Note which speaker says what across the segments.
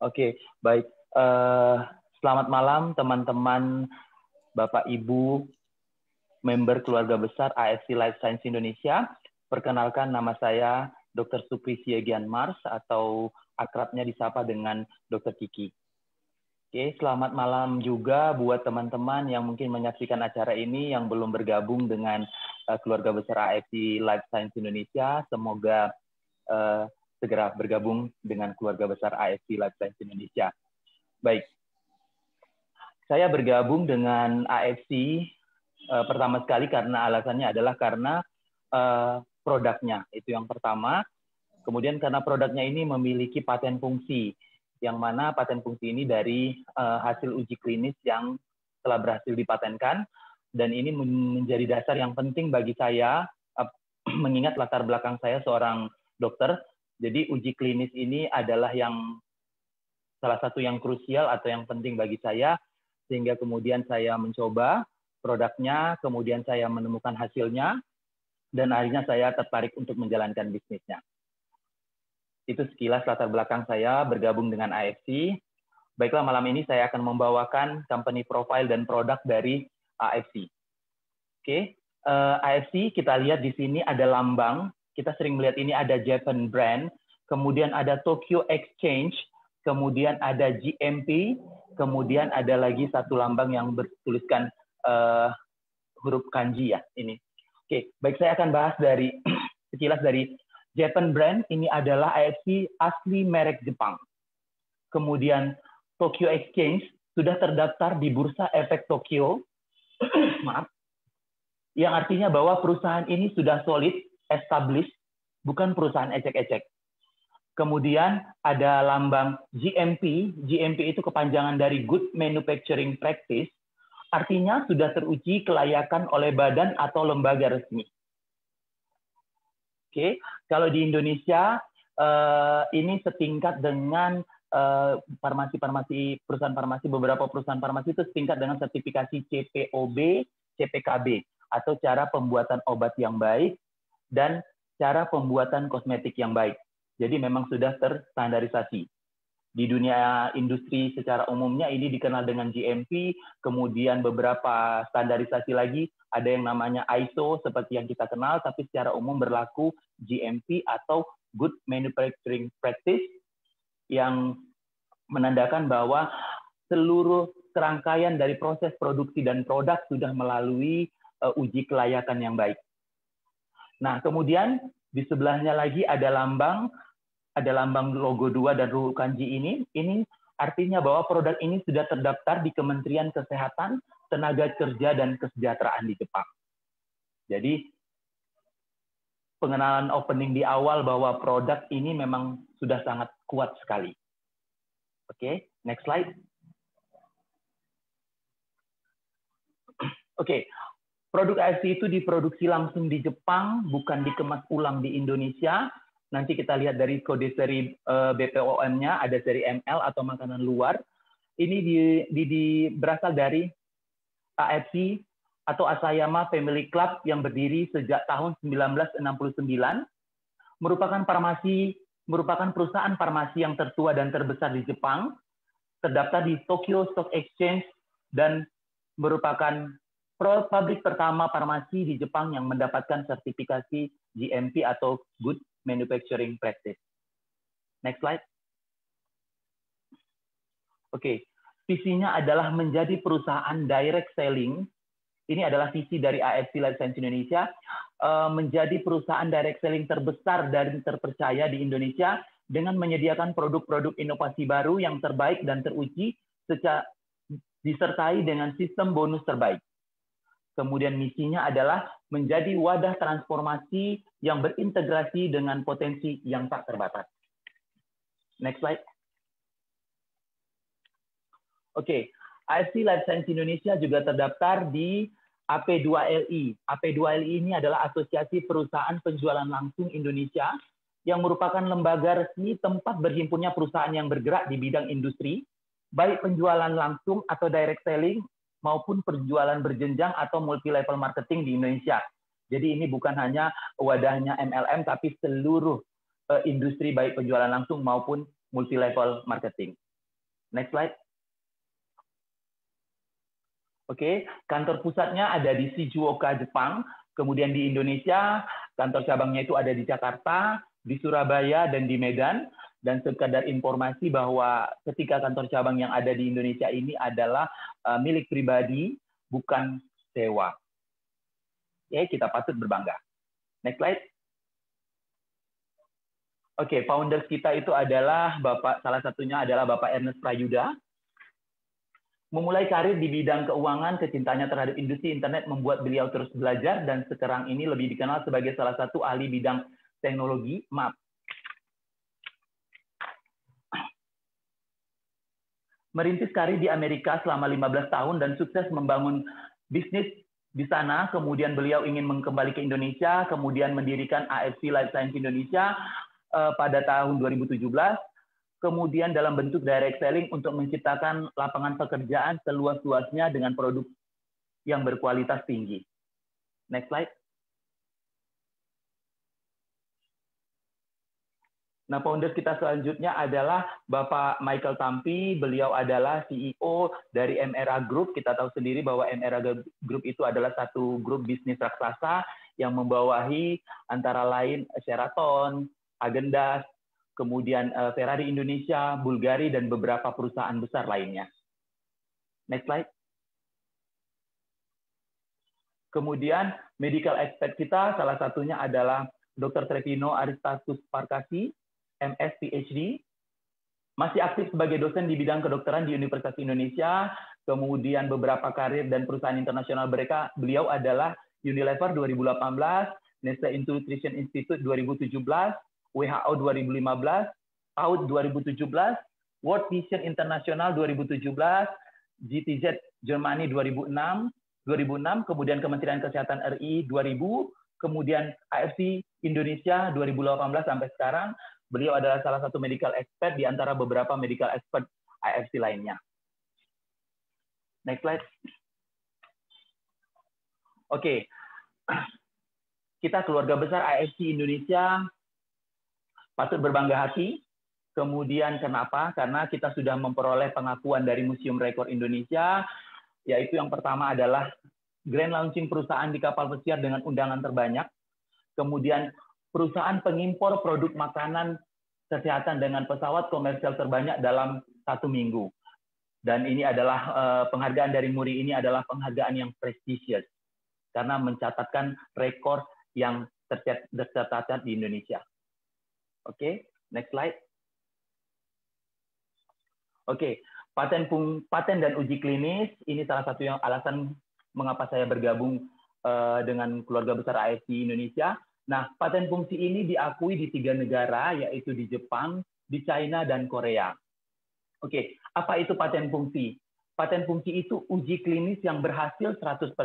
Speaker 1: Oke, baik. Selamat malam teman-teman, Bapak Ibu, member keluarga besar AFC Life Science Indonesia. Perkenalkan, nama saya Dr. Supri Siegian Mars atau akrabnya disapa dengan Dr. Kiki. Oke, selamat malam juga buat teman-teman yang mungkin menyaksikan acara ini yang belum bergabung dengan keluarga besar AFC Life Science Indonesia. Semoga segera bergabung dengan keluarga besar AFC Life Science Indonesia. Baik, saya bergabung dengan AFC pertama sekali karena alasannya adalah karena produknya, itu yang pertama. Kemudian karena produknya ini memiliki paten fungsi, yang mana paten fungsi ini dari hasil uji klinis yang telah berhasil dipatenkan, dan ini menjadi dasar yang penting bagi saya, mengingat latar belakang saya seorang dokter. Jadi uji klinis ini adalah yang salah satu yang krusial atau yang penting bagi saya, sehingga kemudian saya mencoba produknya, kemudian saya menemukan hasilnya, dan akhirnya saya tertarik untuk menjalankan bisnisnya. Itu sekilas latar belakang saya bergabung dengan AFC. Baiklah, malam ini saya akan membawakan company profile dan produk dari AFC. Oke, AFC kita lihat di sini ada lambang. Kita sering melihat ini ada Japan brand, kemudian ada Tokyo Exchange, kemudian ada GMP, kemudian ada lagi satu lambang yang bertuliskan huruf kanji ya ini. Oke, baik, saya akan bahas dari sekilas dari Japan brand. Ini adalah AFC asli merek Jepang. Kemudian Tokyo Exchange sudah terdaftar di Bursa Efek Tokyo, maaf, yang artinya bahwa perusahaan ini sudah solid, established, bukan perusahaan ecek-ecek. Kemudian ada lambang GMP. GMP itu kepanjangan dari Good Manufacturing Practice, artinya sudah teruji kelayakan oleh badan atau lembaga resmi. Oke, kalau di Indonesia ini setingkat dengan farmasi-farmasi, perusahaan farmasi, beberapa perusahaan farmasi itu setingkat dengan sertifikasi CPOB, CPKB, atau cara pembuatan obat yang baik dan cara pembuatan kosmetik yang baik. Jadi memang sudah terstandarisasi. Di dunia industri secara umumnya ini dikenal dengan GMP, kemudian beberapa standarisasi lagi, ada yang namanya ISO seperti yang kita kenal, tapi secara umum berlaku GMP atau Good Manufacturing Practice, yang menandakan bahwa seluruh serangkaian dari proses produksi dan produk sudah melalui uji kelayakan yang baik. Nah, kemudian di sebelahnya lagi ada lambang logo 2 dan huruf kanji ini. Ini artinya bahwa produk ini sudah terdaftar di Kementerian Kesehatan, Tenaga Kerja, dan Kesejahteraan di Jepang. Jadi, pengenalan opening di awal bahwa produk ini memang sudah sangat kuat sekali. Oke, next slide. Oke, produk AFC itu diproduksi langsung di Jepang, bukan dikemas ulang di Indonesia. Nanti kita lihat dari kode seri BPOM-nya, ada seri ML atau makanan luar. Ini berasal dari AFC atau Asayama Family Club yang berdiri sejak tahun 1969. Merupakan perusahaan farmasi yang tertua dan terbesar di Jepang, terdaftar di Tokyo Stock Exchange, dan merupakan pabrik pertama farmasi di Jepang yang mendapatkan sertifikasi GMP atau Good Manufacturing Practice. Next slide. Oke, visinya adalah menjadi perusahaan direct selling. Ini adalah visi dari AFC Life Science Indonesia, menjadi perusahaan direct selling terbesar dan terpercaya di Indonesia dengan menyediakan produk-produk inovasi baru yang terbaik dan teruji, disertai dengan sistem bonus terbaik. Kemudian misinya adalah menjadi wadah transformasi yang berintegrasi dengan potensi yang tak terbatas. Next slide. Oke, AFC Life Science Indonesia juga terdaftar di AP2LI. AP2LI ini adalah Asosiasi Perusahaan Penjualan Langsung Indonesia, yang merupakan lembaga resmi tempat berhimpunnya perusahaan yang bergerak di bidang industri, baik penjualan langsung atau direct selling, maupun penjualan berjenjang atau multi-level marketing di Indonesia. Jadi ini bukan hanya wadahnya MLM, tapi seluruh industri baik penjualan langsung maupun multi-level marketing. Next slide. Oke, kantor pusatnya ada di Shizuoka, Jepang. Kemudian di Indonesia, kantor cabangnya itu ada di Jakarta, di Surabaya, dan di Medan. Dan sekadar informasi bahwa ketika kantor cabang yang ada di Indonesia ini adalah milik pribadi, bukan sewa. Oke, kita patut berbangga. Next slide. Oke, founders kita itu adalah salah satunya adalah Bapak Ernest Prayuda. Memulai karir di bidang keuangan, kecintanya terhadap industri internet membuat beliau terus belajar dan sekarang ini lebih dikenal sebagai salah satu ahli bidang teknologi. Merintis karir di Amerika selama 15 tahun dan sukses membangun bisnis di sana. Kemudian beliau ingin kembali ke Indonesia, kemudian mendirikan AFC Life Science Indonesia pada tahun 2017. Kemudian dalam bentuk direct selling untuk menciptakan lapangan pekerjaan seluas-luasnya dengan produk yang berkualitas tinggi. Next slide. Nah, founder kita selanjutnya adalah Bapak Michael Tampi. Beliau adalah CEO dari MRA Group. Kita tahu sendiri bahwa MRA Group itu adalah satu grup bisnis raksasa yang membawahi antara lain Sheraton, Agendas, kemudian Ferrari Indonesia, Bulgari, dan beberapa perusahaan besar lainnya. Next slide. Kemudian medical expert kita, salah satunya adalah Dr. Trevino Aristarchus Farkasi, MS PhD, masih aktif sebagai dosen di bidang kedokteran di Universitas Indonesia, kemudian beberapa karir dan perusahaan internasional beliau adalah Unilever 2018, Nestle Nutrition Institute 2017, WHO 2015, PAUD 2017, World Vision International 2017, GTZ Germany 2006, kemudian Kementerian Kesehatan RI 2000, kemudian AFC Indonesia 2018 sampai sekarang. Beliau adalah salah satu medical expert di antara beberapa medical expert AFC lainnya. Next slide. Oke. Kita keluarga besar AFC Indonesia patut berbangga hati. Kemudian kenapa? Karena kita sudah memperoleh pengakuan dari Museum Rekor Indonesia, yaitu yang pertama adalah grand launching perusahaan di kapal pesiar dengan undangan terbanyak. Kemudian perusahaan pengimpor produk makanan kesehatan dengan pesawat komersial terbanyak dalam 1 minggu. Dan ini adalah penghargaan dari Muri, ini adalah penghargaan yang prestisius karena mencatatkan rekor yang tercatat di Indonesia. Oke, next slide. Oke, paten dan uji klinis, ini salah satu yang alasan mengapa saya bergabung dengan keluarga besar AFC Indonesia. Nah, paten fungsi ini diakui di 3 negara, yaitu di Jepang, di China, dan Korea. Oke, apa itu paten fungsi? Paten fungsi itu uji klinis yang berhasil 100%.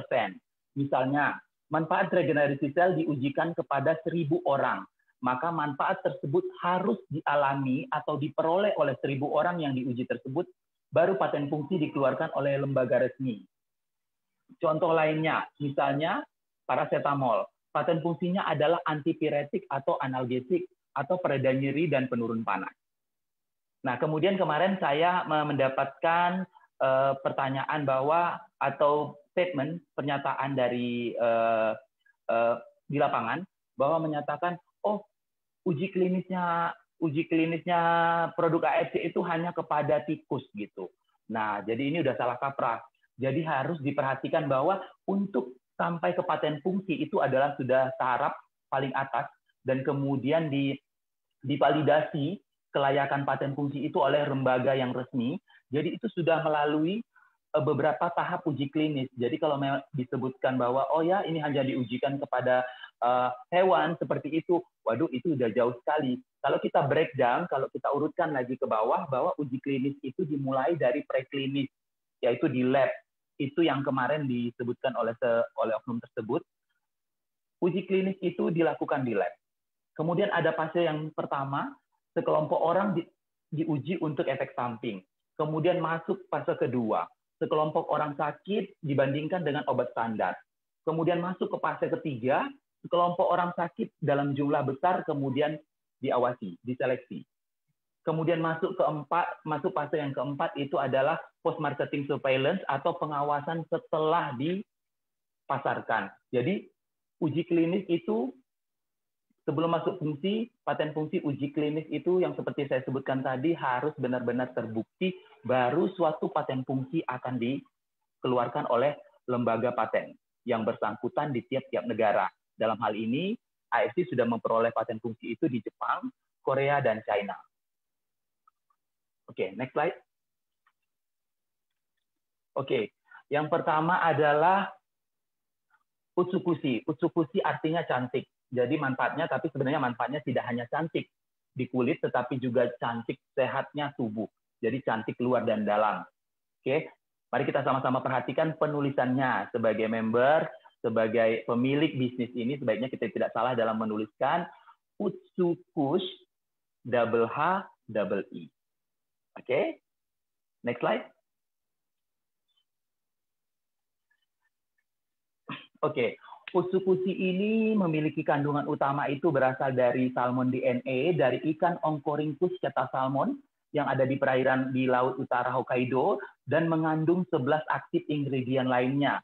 Speaker 1: Misalnya, manfaat regenerasi sel diujikan kepada 1.000 orang. Maka manfaat tersebut harus dialami atau diperoleh oleh 1.000 orang yang diuji tersebut, baru paten fungsi dikeluarkan oleh lembaga resmi. Contoh lainnya, misalnya paracetamol. Paten fungsinya adalah antipiretik atau analgesik atau pereda nyeri dan penurun panas. Nah, kemudian kemarin saya mendapatkan pertanyaan bahwa atau statement pernyataan dari di lapangan bahwa menyatakan, oh, uji klinisnya produk AFC itu hanya kepada tikus gitu. Nah, jadi ini udah salah kaprah. Jadi harus diperhatikan bahwa untuk sampai ke paten fungsi itu adalah sudah taraf paling atas dan kemudian divalidasi kelayakan paten fungsi itu oleh lembaga yang resmi. Jadi itu sudah melalui beberapa tahap uji klinis. Jadi kalau disebutkan bahwa oh ya ini hanya diujikan kepada hewan seperti itu, waduh itu udah jauh sekali. Kalau kita breakdown, kalau kita urutkan lagi ke bawah bahwa uji klinis itu dimulai dari preklinis, yaitu di lab. Itu yang kemarin disebutkan oleh oknum tersebut. Uji klinis itu dilakukan di lab. Kemudian ada fase yang pertama, sekelompok orang diuji untuk efek samping. Kemudian masuk fase kedua, sekelompok orang sakit dibandingkan dengan obat standar. Kemudian masuk ke fase ketiga, sekelompok orang sakit dalam jumlah besar kemudian diawasi, diseleksi. Kemudian masuk fase yang keempat itu adalah post marketing surveillance atau pengawasan setelah dipasarkan. Jadi uji klinis itu sebelum masuk fungsi, paten fungsi, uji klinis itu yang seperti saya sebutkan tadi harus benar-benar terbukti, baru suatu paten fungsi akan dikeluarkan oleh lembaga paten yang bersangkutan di tiap-tiap negara. Dalam hal ini, AFC sudah memperoleh paten fungsi itu di Jepang, Korea, dan China. Oke, next slide. Oke, yang pertama adalah utsukushi. Utsukushi artinya cantik. Jadi manfaatnya, tapi sebenarnya manfaatnya tidak hanya cantik di kulit, tetapi juga cantik sehatnya tubuh. Jadi cantik luar dan dalam. Oke, mari kita sama-sama perhatikan penulisannya. Sebagai member, sebagai pemilik bisnis ini, sebaiknya kita tidak salah dalam menuliskan Utsukushi, double H, double I. Oke, next slide. Oke, utsukushi ini memiliki kandungan utama itu berasal dari salmon DNA, dari ikan Oncorhynchus cetasalmon yang ada di perairan di Laut Utara Hokkaido, dan mengandung 11 aktif ingredient lainnya.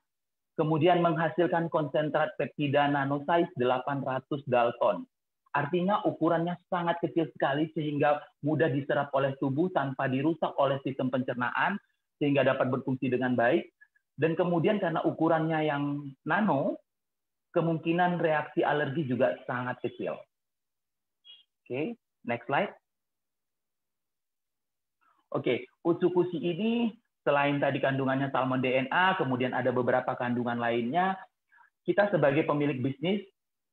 Speaker 1: Kemudian menghasilkan konsentrat peptida nanosize 800 Dalton. Artinya ukurannya sangat kecil sekali sehingga mudah diserap oleh tubuh tanpa dirusak oleh sistem pencernaan, sehingga dapat berfungsi dengan baik. Dan kemudian karena ukurannya yang nano, kemungkinan reaksi alergi juga sangat kecil. Oke, next slide. Oke, utsukushi ini selain tadi kandungannya salmon DNA, kemudian ada beberapa kandungan lainnya. Kita sebagai pemilik bisnis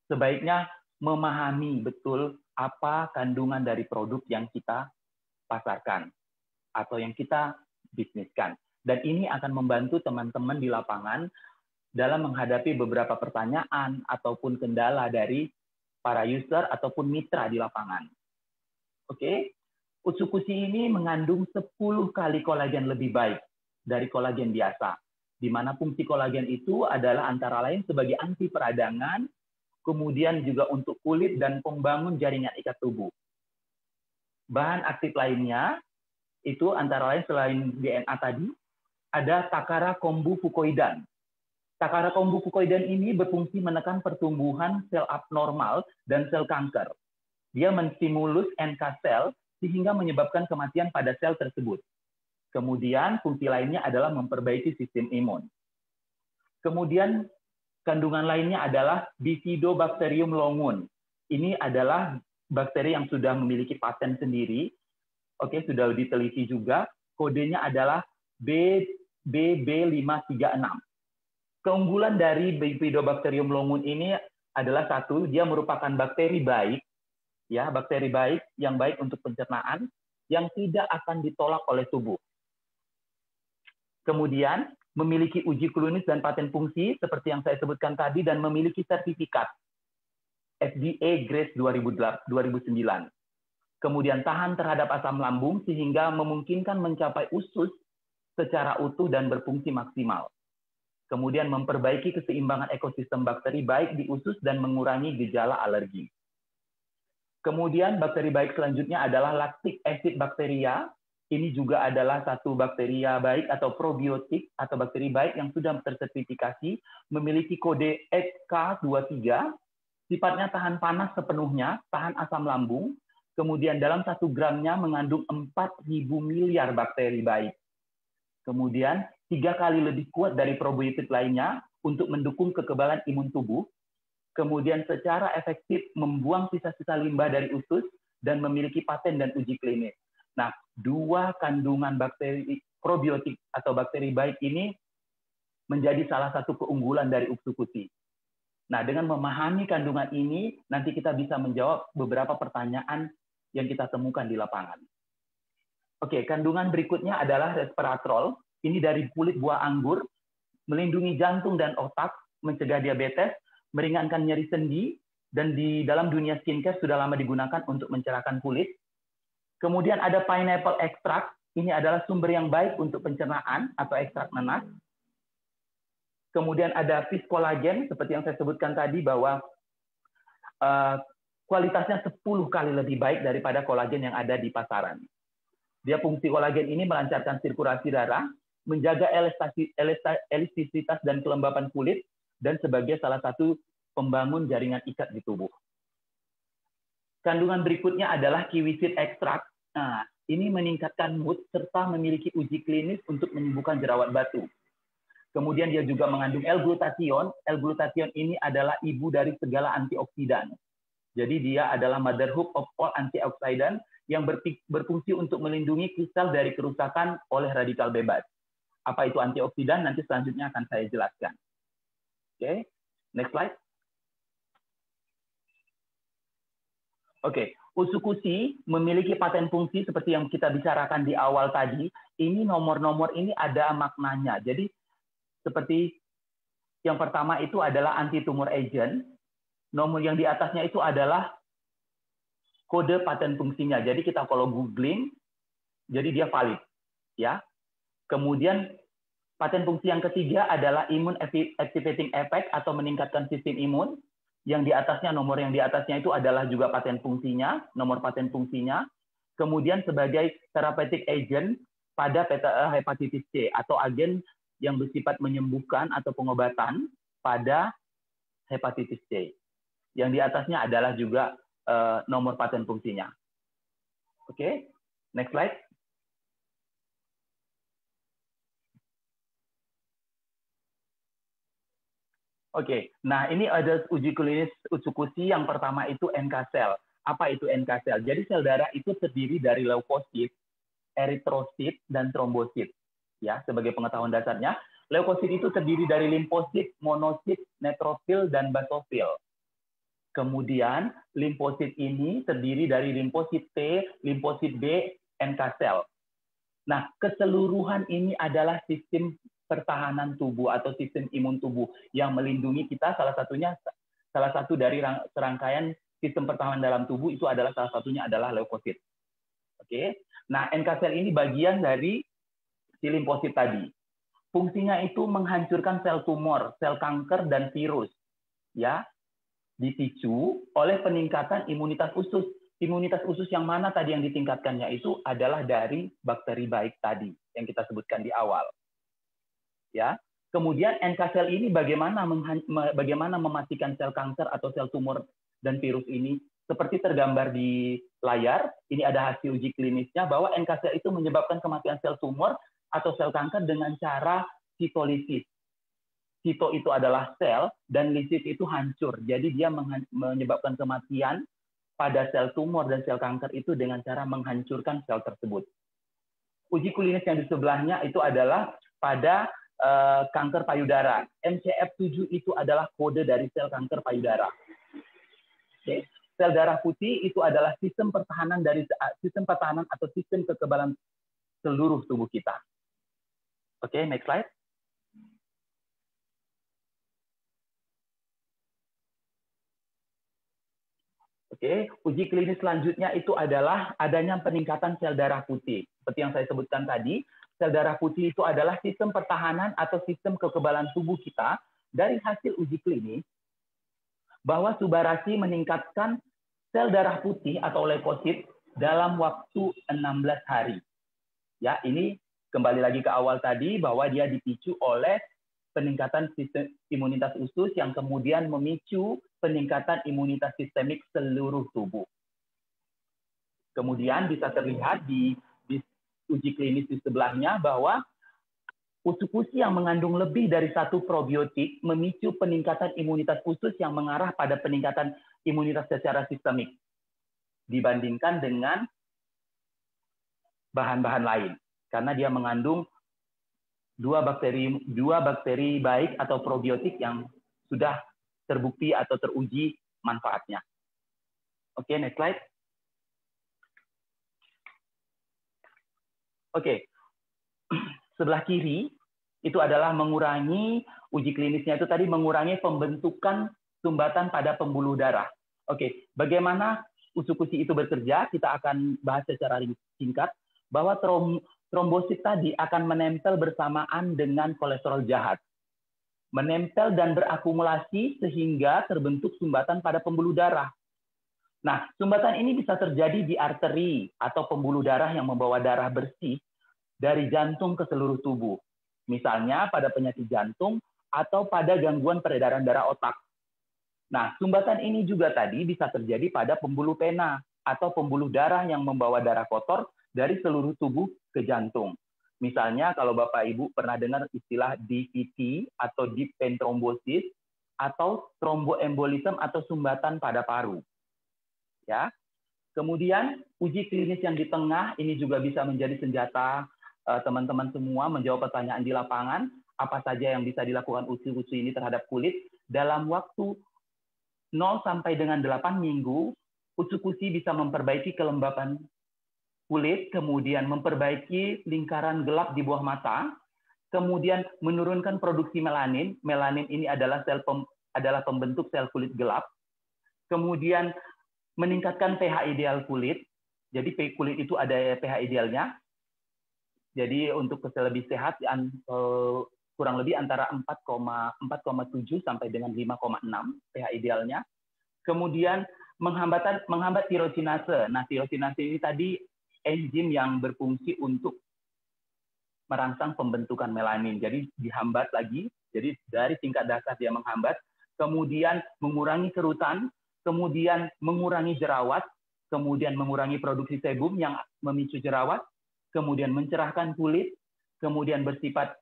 Speaker 1: sebaiknya memahami betul apa kandungan dari produk yang kita pasarkan atau yang kita bisniskan. Dan ini akan membantu teman-teman di lapangan dalam menghadapi beberapa pertanyaan ataupun kendala dari para user ataupun mitra di lapangan. Oke, utsukushi ini mengandung 10 kali kolagen lebih baik dari kolagen biasa, di mana fungsi kolagen itu adalah antara lain sebagai anti peradangan, kemudian juga untuk kulit dan pembangun jaringan ikat tubuh. Bahan aktif lainnya itu antara lain selain DNA tadi, ada Takara kombu fucoidan. Takara kombu fucoidan ini berfungsi menekan pertumbuhan sel abnormal dan sel kanker. Dia menstimulus NK sel sehingga menyebabkan kematian pada sel tersebut. Kemudian fungsi lainnya adalah memperbaiki sistem imun. Kemudian kandungan lainnya adalah Bifidobacterium longum. Ini adalah bakteri yang sudah memiliki paten sendiri. Oke, sudah diteliti juga. Kodenya adalah BB536. Keunggulan dari Bifidobacterium longum ini adalah satu, dia merupakan bakteri baik, ya, bakteri baik yang baik untuk pencernaan yang tidak akan ditolak oleh tubuh. Kemudian memiliki uji klinis dan paten fungsi seperti yang saya sebutkan tadi dan memiliki sertifikat FDA Grace 2009. Kemudian tahan terhadap asam lambung sehingga memungkinkan mencapai usus secara utuh dan berfungsi maksimal. Kemudian memperbaiki keseimbangan ekosistem bakteri baik di usus dan mengurangi gejala alergi. Kemudian bakteri baik selanjutnya adalah lactic acid bacteria. Ini juga adalah satu bakteria baik atau probiotik atau bakteri baik yang sudah tersertifikasi, memiliki kode EK23, sifatnya tahan panas sepenuhnya, tahan asam lambung, kemudian dalam 1 gramnya mengandung 4.000 miliar bakteri baik. Kemudian 3 kali lebih kuat dari probiotik lainnya untuk mendukung kekebalan imun tubuh, kemudian secara efektif membuang sisa-sisa limbah dari usus dan memiliki paten dan uji klinis. Nah, 2 kandungan bakteri probiotik atau bakteri baik ini menjadi salah satu keunggulan dari utsukushi. Nah, dengan memahami kandungan ini, nanti kita bisa menjawab beberapa pertanyaan yang kita temukan di lapangan. Oke, kandungan berikutnya adalah resveratrol. Ini dari kulit buah anggur, melindungi jantung dan otak, mencegah diabetes, meringankan nyeri sendi, dan di dalam dunia skincare sudah lama digunakan untuk mencerahkan kulit. Kemudian ada pineapple extract, ini adalah sumber yang baik untuk pencernaan atau ekstrak nanas. Kemudian ada fish collagen, seperti yang saya sebutkan tadi bahwa kualitasnya 10 kali lebih baik daripada kolagen yang ada di pasaran. Dia fungsi kolagen ini melancarkan sirkulasi darah, menjaga elastisitas dan kelembapan kulit, dan sebagai salah satu pembangun jaringan ikat di tubuh. Kandungan berikutnya adalah kiwi seed extract. Nah, ini meningkatkan mood serta memiliki uji klinis untuk menyembuhkan jerawat batu. Kemudian dia juga mengandung L-glutathione. L-glutathione ini adalah ibu dari segala antioksidan. Jadi dia adalah motherhood of all antioksidan yang berfungsi untuk melindungi kristal dari kerusakan oleh radikal bebas. Apa itu antioksidan? Nanti selanjutnya akan saya jelaskan. Oke, next slide. Oke, usukushi memiliki paten fungsi seperti yang kita bicarakan di awal tadi. Ini nomor-nomor ini ada maknanya. Jadi seperti yang pertama itu adalah anti-tumor agent. Nomor yang di atasnya itu adalah kode paten fungsinya. Jadi kita kalau googling, jadi dia valid, ya. Kemudian paten fungsi yang ketiga adalah immune activating effect atau meningkatkan sistem imun. Yang di atasnya, nomor yang di atasnya itu adalah juga paten fungsinya, nomor paten fungsinya. Kemudian sebagai therapeutic agent pada hepatitis C atau agen yang bersifat menyembuhkan atau pengobatan pada hepatitis C. Yang di atasnya adalah juga nomor paten fungsinya. Oke, next slide. Oke, nah ini ada uji klinis usukushi. Yang pertama itu NK cell. Apa itu NK cell? Jadi sel darah itu terdiri dari leukosit, eritrosit, dan trombosit. Ya, sebagai pengetahuan dasarnya, leukosit itu terdiri dari limfosit, monosit, neutrofil, dan basofil. Kemudian limfosit ini terdiri dari limfosit T, limfosit B, NK cell. Nah, keseluruhan ini adalah sistem pertahanan tubuh atau sistem imun tubuh yang melindungi kita. Salah satu dari serangkaian sistem pertahanan dalam tubuh itu adalah salah satunya adalah leukosit. Oke. Nah, NK cell ini bagian dari si limfosit tadi. Fungsinya itu menghancurkan sel tumor, sel kanker, dan virus. Ya, dipicu oleh peningkatan imunitas usus. Imunitas usus yang mana tadi yang ditingkatkannya itu adalah dari bakteri baik tadi yang kita sebutkan di awal. Ya. Kemudian NK cell ini bagaimana memastikan sel kanker atau sel tumor dan virus ini seperti tergambar di layar. Ini ada hasil uji klinisnya bahwa NK cell itu menyebabkan kematian sel tumor atau sel kanker dengan cara sitolisis. Sito itu adalah sel dan lisis itu hancur. Jadi dia menyebabkan kematian pada sel tumor dan sel kanker itu dengan cara menghancurkan sel tersebut. Uji klinis yang di sebelahnya itu adalah pada kanker payudara. MCF7 itu adalah kode dari sel kanker payudara. Oke. Sel darah putih itu adalah sistem pertahanan atau sistem kekebalan seluruh tubuh kita. Oke, next slide. Oke, uji klinis selanjutnya itu adalah adanya peningkatan sel darah putih. Seperti yang saya sebutkan tadi, sel darah putih itu adalah sistem pertahanan atau sistem kekebalan tubuh kita. Dari hasil uji klinis, bahwa Subarashi meningkatkan sel darah putih atau leukosit dalam waktu 16 hari. Ya, ini kembali lagi ke awal tadi bahwa dia dipicu oleh peningkatan sistem imunitas usus yang kemudian memicu peningkatan imunitas sistemik seluruh tubuh. Kemudian bisa terlihat di uji klinis di sebelahnya bahwa usukushi yang mengandung lebih dari satu probiotik memicu peningkatan imunitas usus yang mengarah pada peningkatan imunitas secara sistemik dibandingkan dengan bahan-bahan lain. Karena dia mengandung dua bakteri baik atau probiotik yang sudah terbukti atau teruji manfaatnya. Oke, next slide. Oke, sebelah kiri itu adalah mengurangi uji klinisnya itu tadi mengurangi pembentukan sumbatan pada pembuluh darah. Oke, bagaimana usukushi itu bekerja? Kita akan bahas secara singkat bahwa trombosit tadi akan menempel bersamaan dengan kolesterol jahat. Menempel dan berakumulasi sehingga terbentuk sumbatan pada pembuluh darah. Nah, sumbatan ini bisa terjadi di arteri atau pembuluh darah yang membawa darah bersih dari jantung ke seluruh tubuh. Misalnya pada penyakit jantung atau pada gangguan peredaran darah otak. Nah, sumbatan ini juga tadi bisa terjadi pada pembuluh pena atau pembuluh darah yang membawa darah kotor dari seluruh tubuh ke jantung. Misalnya kalau Bapak Ibu pernah dengar istilah DVT atau deep vein thrombosis atau thromboembolism atau sumbatan pada paru. Ya. Kemudian uji klinis yang di tengah ini juga bisa menjadi senjata teman-teman semua menjawab pertanyaan di lapangan, apa saja yang bisa dilakukan uji-uji ini terhadap kulit dalam waktu 0 sampai dengan 8 minggu. Uji bisa memperbaiki kelembapan kulit, kemudian memperbaiki lingkaran gelap di bawah mata, kemudian menurunkan produksi melanin. Melanin ini adalah pembentuk sel kulit gelap. Kemudian meningkatkan pH ideal kulit. Jadi kulit itu ada pH idealnya. Jadi untuk sel lebih sehat kurang lebih antara 4,7 sampai dengan 5,6 pH idealnya. Kemudian menghambat tirosinase. Nah, tirosinase ini tadi enzim yang berfungsi untuk merangsang pembentukan melanin. Jadi dihambat lagi. Jadi dari tingkat dasar dia menghambat. Kemudian mengurangi kerutan, kemudian mengurangi jerawat, kemudian mengurangi produksi sebum yang memicu jerawat, kemudian mencerahkan kulit, kemudian bersifat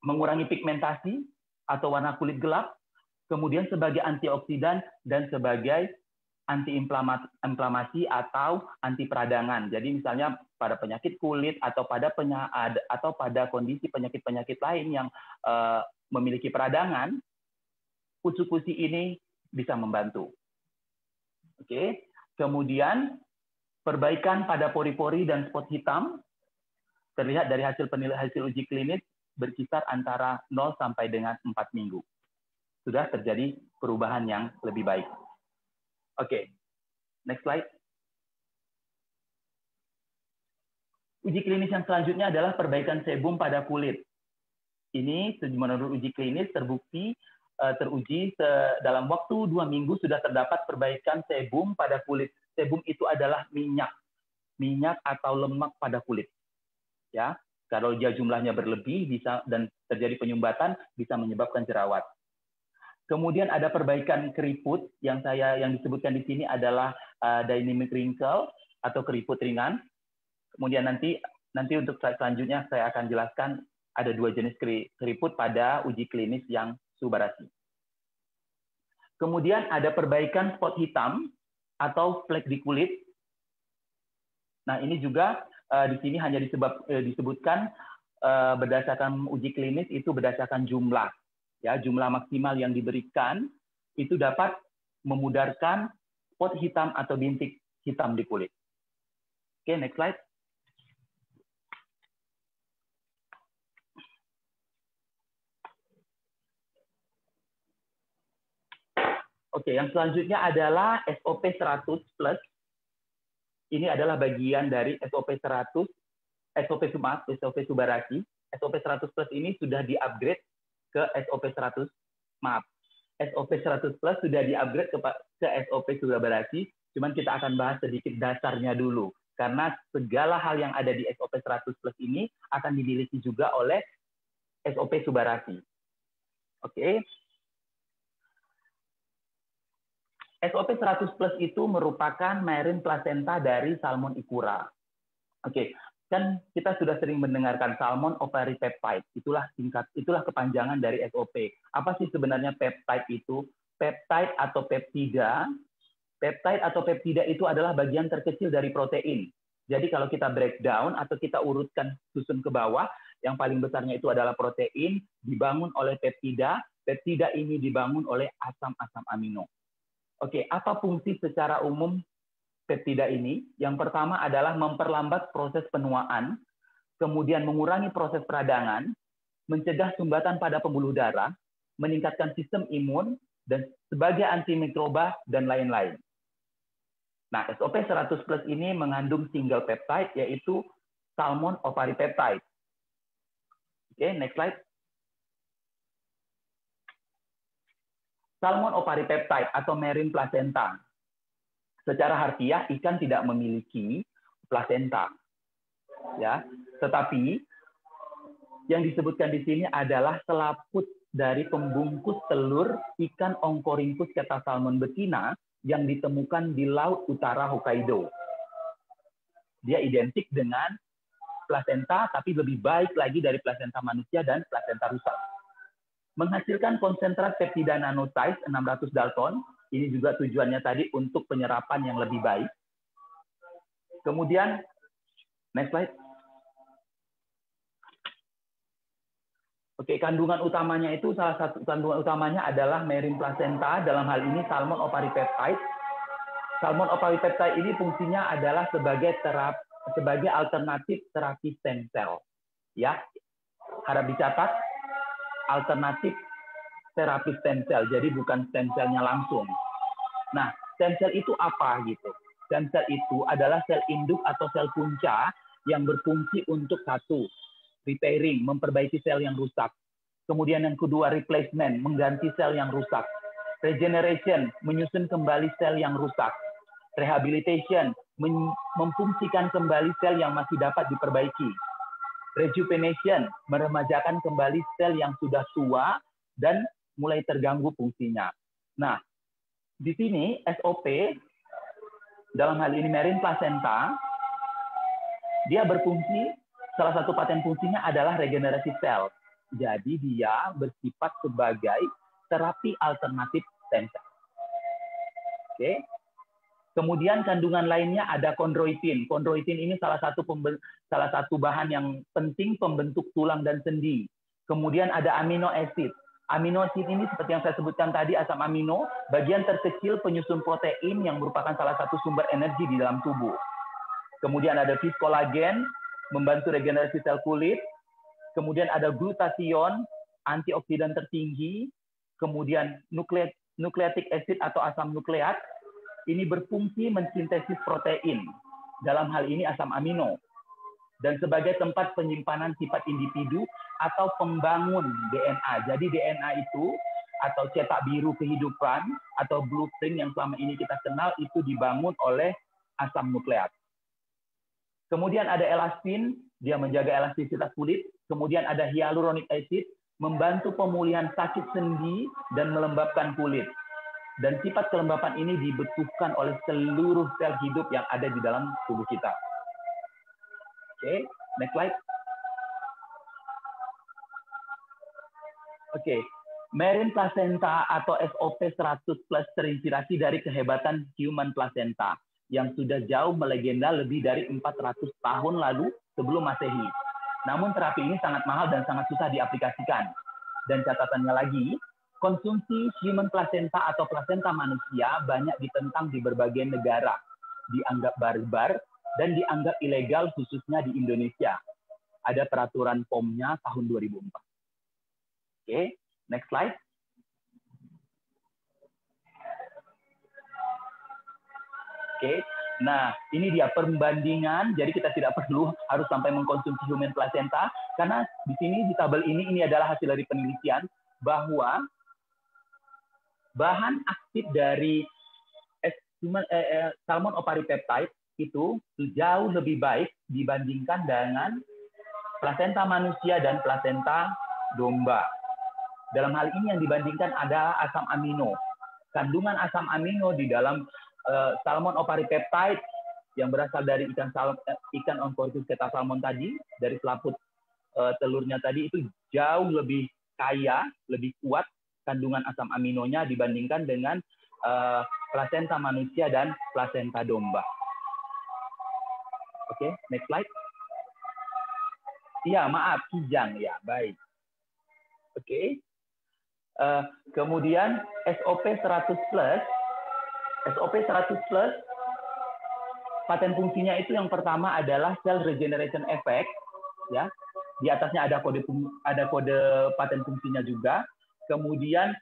Speaker 1: mengurangi pigmentasi atau warna kulit gelap, kemudian sebagai antioksidan dan sebagai anti-inflamasi atau anti peradangan. Jadi misalnya pada penyakit kulit atau pada kondisi penyakit-penyakit lain yang memiliki peradangan, kucu-kuci ini bisa membantu. Oke. Kemudian perbaikan pada pori-pori dan spot hitam terlihat dari hasil uji klinis berkisar antara 0 sampai dengan 4 minggu. Sudah terjadi perubahan yang lebih baik. Oke, next slide. Uji klinis yang selanjutnya adalah perbaikan sebum pada kulit. Ini menurut uji klinis teruji dalam waktu 2 minggu sudah terdapat perbaikan sebum pada kulit. Sebum itu adalah minyak atau lemak pada kulit. Ya, kalau dia jumlahnya berlebih bisa dan terjadi penyumbatan bisa menyebabkan jerawat. Kemudian ada perbaikan keriput yang disebutkan di sini adalah dynamic wrinkle atau keriput ringan. Kemudian nanti untuk slide selanjutnya saya akan jelaskan ada 2 jenis keriput pada uji klinis yang Subarashi. Kemudian ada perbaikan spot hitam atau flek di kulit. Nah, ini juga di sini hanya disebutkan berdasarkan uji klinis itu berdasarkan jumlah. Ya, jumlah maksimal yang diberikan itu dapat memudarkan spot hitam atau bintik hitam di kulit. Oke, next slide. Oke, yang selanjutnya adalah SOP 100+. Ini adalah bagian dari SOP Subarashi. SOP 100+ ini sudah di-upgrade ke SOP 100. Maaf. SOP 100+ sudah di-upgrade ke SOP Subarashi, cuman kita akan bahas sedikit dasarnya dulu. Karena segala hal yang ada di SOP 100+ ini akan dimiliki juga oleh SOP Subarashi. Oke. SOP 100+ itu merupakan marine placenta dari salmon ikura. Oke, kan kita sudah sering mendengarkan salmon ovary peptide. Itulah kepanjangan dari SOP. Apa sih sebenarnya peptide itu? Peptide atau peptida. Peptide atau peptida itu adalah bagian terkecil dari protein. Jadi kalau kita breakdown atau kita urutkan susun ke bawah, yang paling besarnya itu adalah protein, dibangun oleh peptida. Peptida ini dibangun oleh asam-asam amino. Oke, apa fungsi secara umum peptida ini? Yang pertama adalah memperlambat proses penuaan, kemudian mengurangi proses peradangan, mencegah sumbatan pada pembuluh darah, meningkatkan sistem imun, dan sebagai antimikroba, dan lain-lain. Nah, SOP 100+ ini mengandung single peptide, yaitu salmon ovary peptide. Oke, next slide. Salmon ovary peptide atau marine placenta. Secara harfiah ikan tidak memiliki plasenta, ya. Tetapi yang disebutkan di sini adalah selaput dari pembungkus telur ikan Oncorhynchus ketasalmon betina yang ditemukan di laut utara Hokkaido. Dia identik dengan plasenta, tapi lebih baik lagi dari plasenta manusia dan plasenta rusa. Menghasilkan konsentrat peptida nanosize 600 Dalton. Ini juga tujuannya tadi untuk penyerapan yang lebih baik. Kemudian, next slide. Oke, kandungan utamanya itu salah satu kandungan utamanya adalah marine placenta, dalam hal ini salmon oparipeptide. Salmon oparipeptide ini fungsinya adalah sebagai alternatif terapi stem cell. Ya, harap dicatat alternatif terapi stem cell, jadi bukan stem cell-nya langsung. Nah, stem cell itu apa gitu? Stem cell itu adalah sel induk atau sel punca yang berfungsi untuk satu, repairing, memperbaiki sel yang rusak. Kemudian yang kedua, replacement, mengganti sel yang rusak. Regeneration, menyusun kembali sel yang rusak. Rehabilitation, memfungsikan kembali sel yang masih dapat diperbaiki. Rejuvenation, meremajakan kembali sel yang sudah tua dan mulai terganggu fungsinya. Nah, di sini SOP, dalam hal ini marine placenta, dia berfungsi, salah satu paten fungsinya adalah regenerasi sel. Jadi dia bersifat sebagai terapi alternatif stem cell. Oke. Kemudian kandungan lainnya ada kondroitin. Kondroitin ini salah satu bahan yang penting pembentuk tulang dan sendi. Kemudian ada amino acid. Amino acid ini seperti yang saya sebutkan tadi, asam amino, bagian terkecil penyusun protein yang merupakan salah satu sumber energi di dalam tubuh. Kemudian ada cis kolagen, membantu regenerasi sel kulit. Kemudian ada glutathione, antioksidan tertinggi. Kemudian nucleic acid atau asam nukleat, ini berfungsi mensintesis protein. Dalam hal ini asam amino. Dan sebagai tempat penyimpanan sifat individu atau pembangun DNA. Jadi DNA itu, atau cetak biru kehidupan, atau blueprint yang selama ini kita kenal, itu dibangun oleh asam nukleat. Kemudian ada elastin, dia menjaga elastisitas kulit. Kemudian ada hyaluronic acid, membantu pemulihan sakit sendi dan melembabkan kulit. Dan sifat kelembapan ini dibutuhkan oleh seluruh sel hidup yang ada di dalam tubuh kita. Oke, next slide. Oke, marine placenta atau SOP 100 plus terinspirasi dari kehebatan human placenta yang sudah jauh melegenda lebih dari 400 tahun lalu sebelum Masehi. Namun terapi ini sangat mahal dan sangat susah diaplikasikan. Dan catatannya lagi, konsumsi human placenta atau placenta manusia banyak ditentang di berbagai negara, dianggap barbar dan dianggap ilegal khususnya di Indonesia. Ada peraturan POM-nya tahun 2004. Oke, next slide. Oke, nah ini dia perbandingan. Jadi kita tidak perlu harus sampai mengkonsumsi human placenta karena di sini di tabel ini adalah hasil dari penelitian bahwa bahan aktif dari salmon oparipeptide itu jauh lebih baik dibandingkan dengan plasenta manusia dan plasenta domba. Dalam hal ini yang dibandingkan ada asam amino. Kandungan asam amino di dalam salmon oparipeptide yang berasal dari ikan Oncorhynchus ketasalmon tadi, dari selaput telurnya tadi, itu jauh lebih kaya, lebih kuat kandungan asam aminonya dibandingkan dengan plasenta manusia dan plasenta domba. Oke, next slide. Iya, maaf, kijang ya, baik. Oke. Kemudian SOP 100 plus. SOP 100 plus, paten fungsinya itu yang pertama adalah cell regeneration effect, ya. Di atasnya ada kode paten fungsinya juga. Kemudian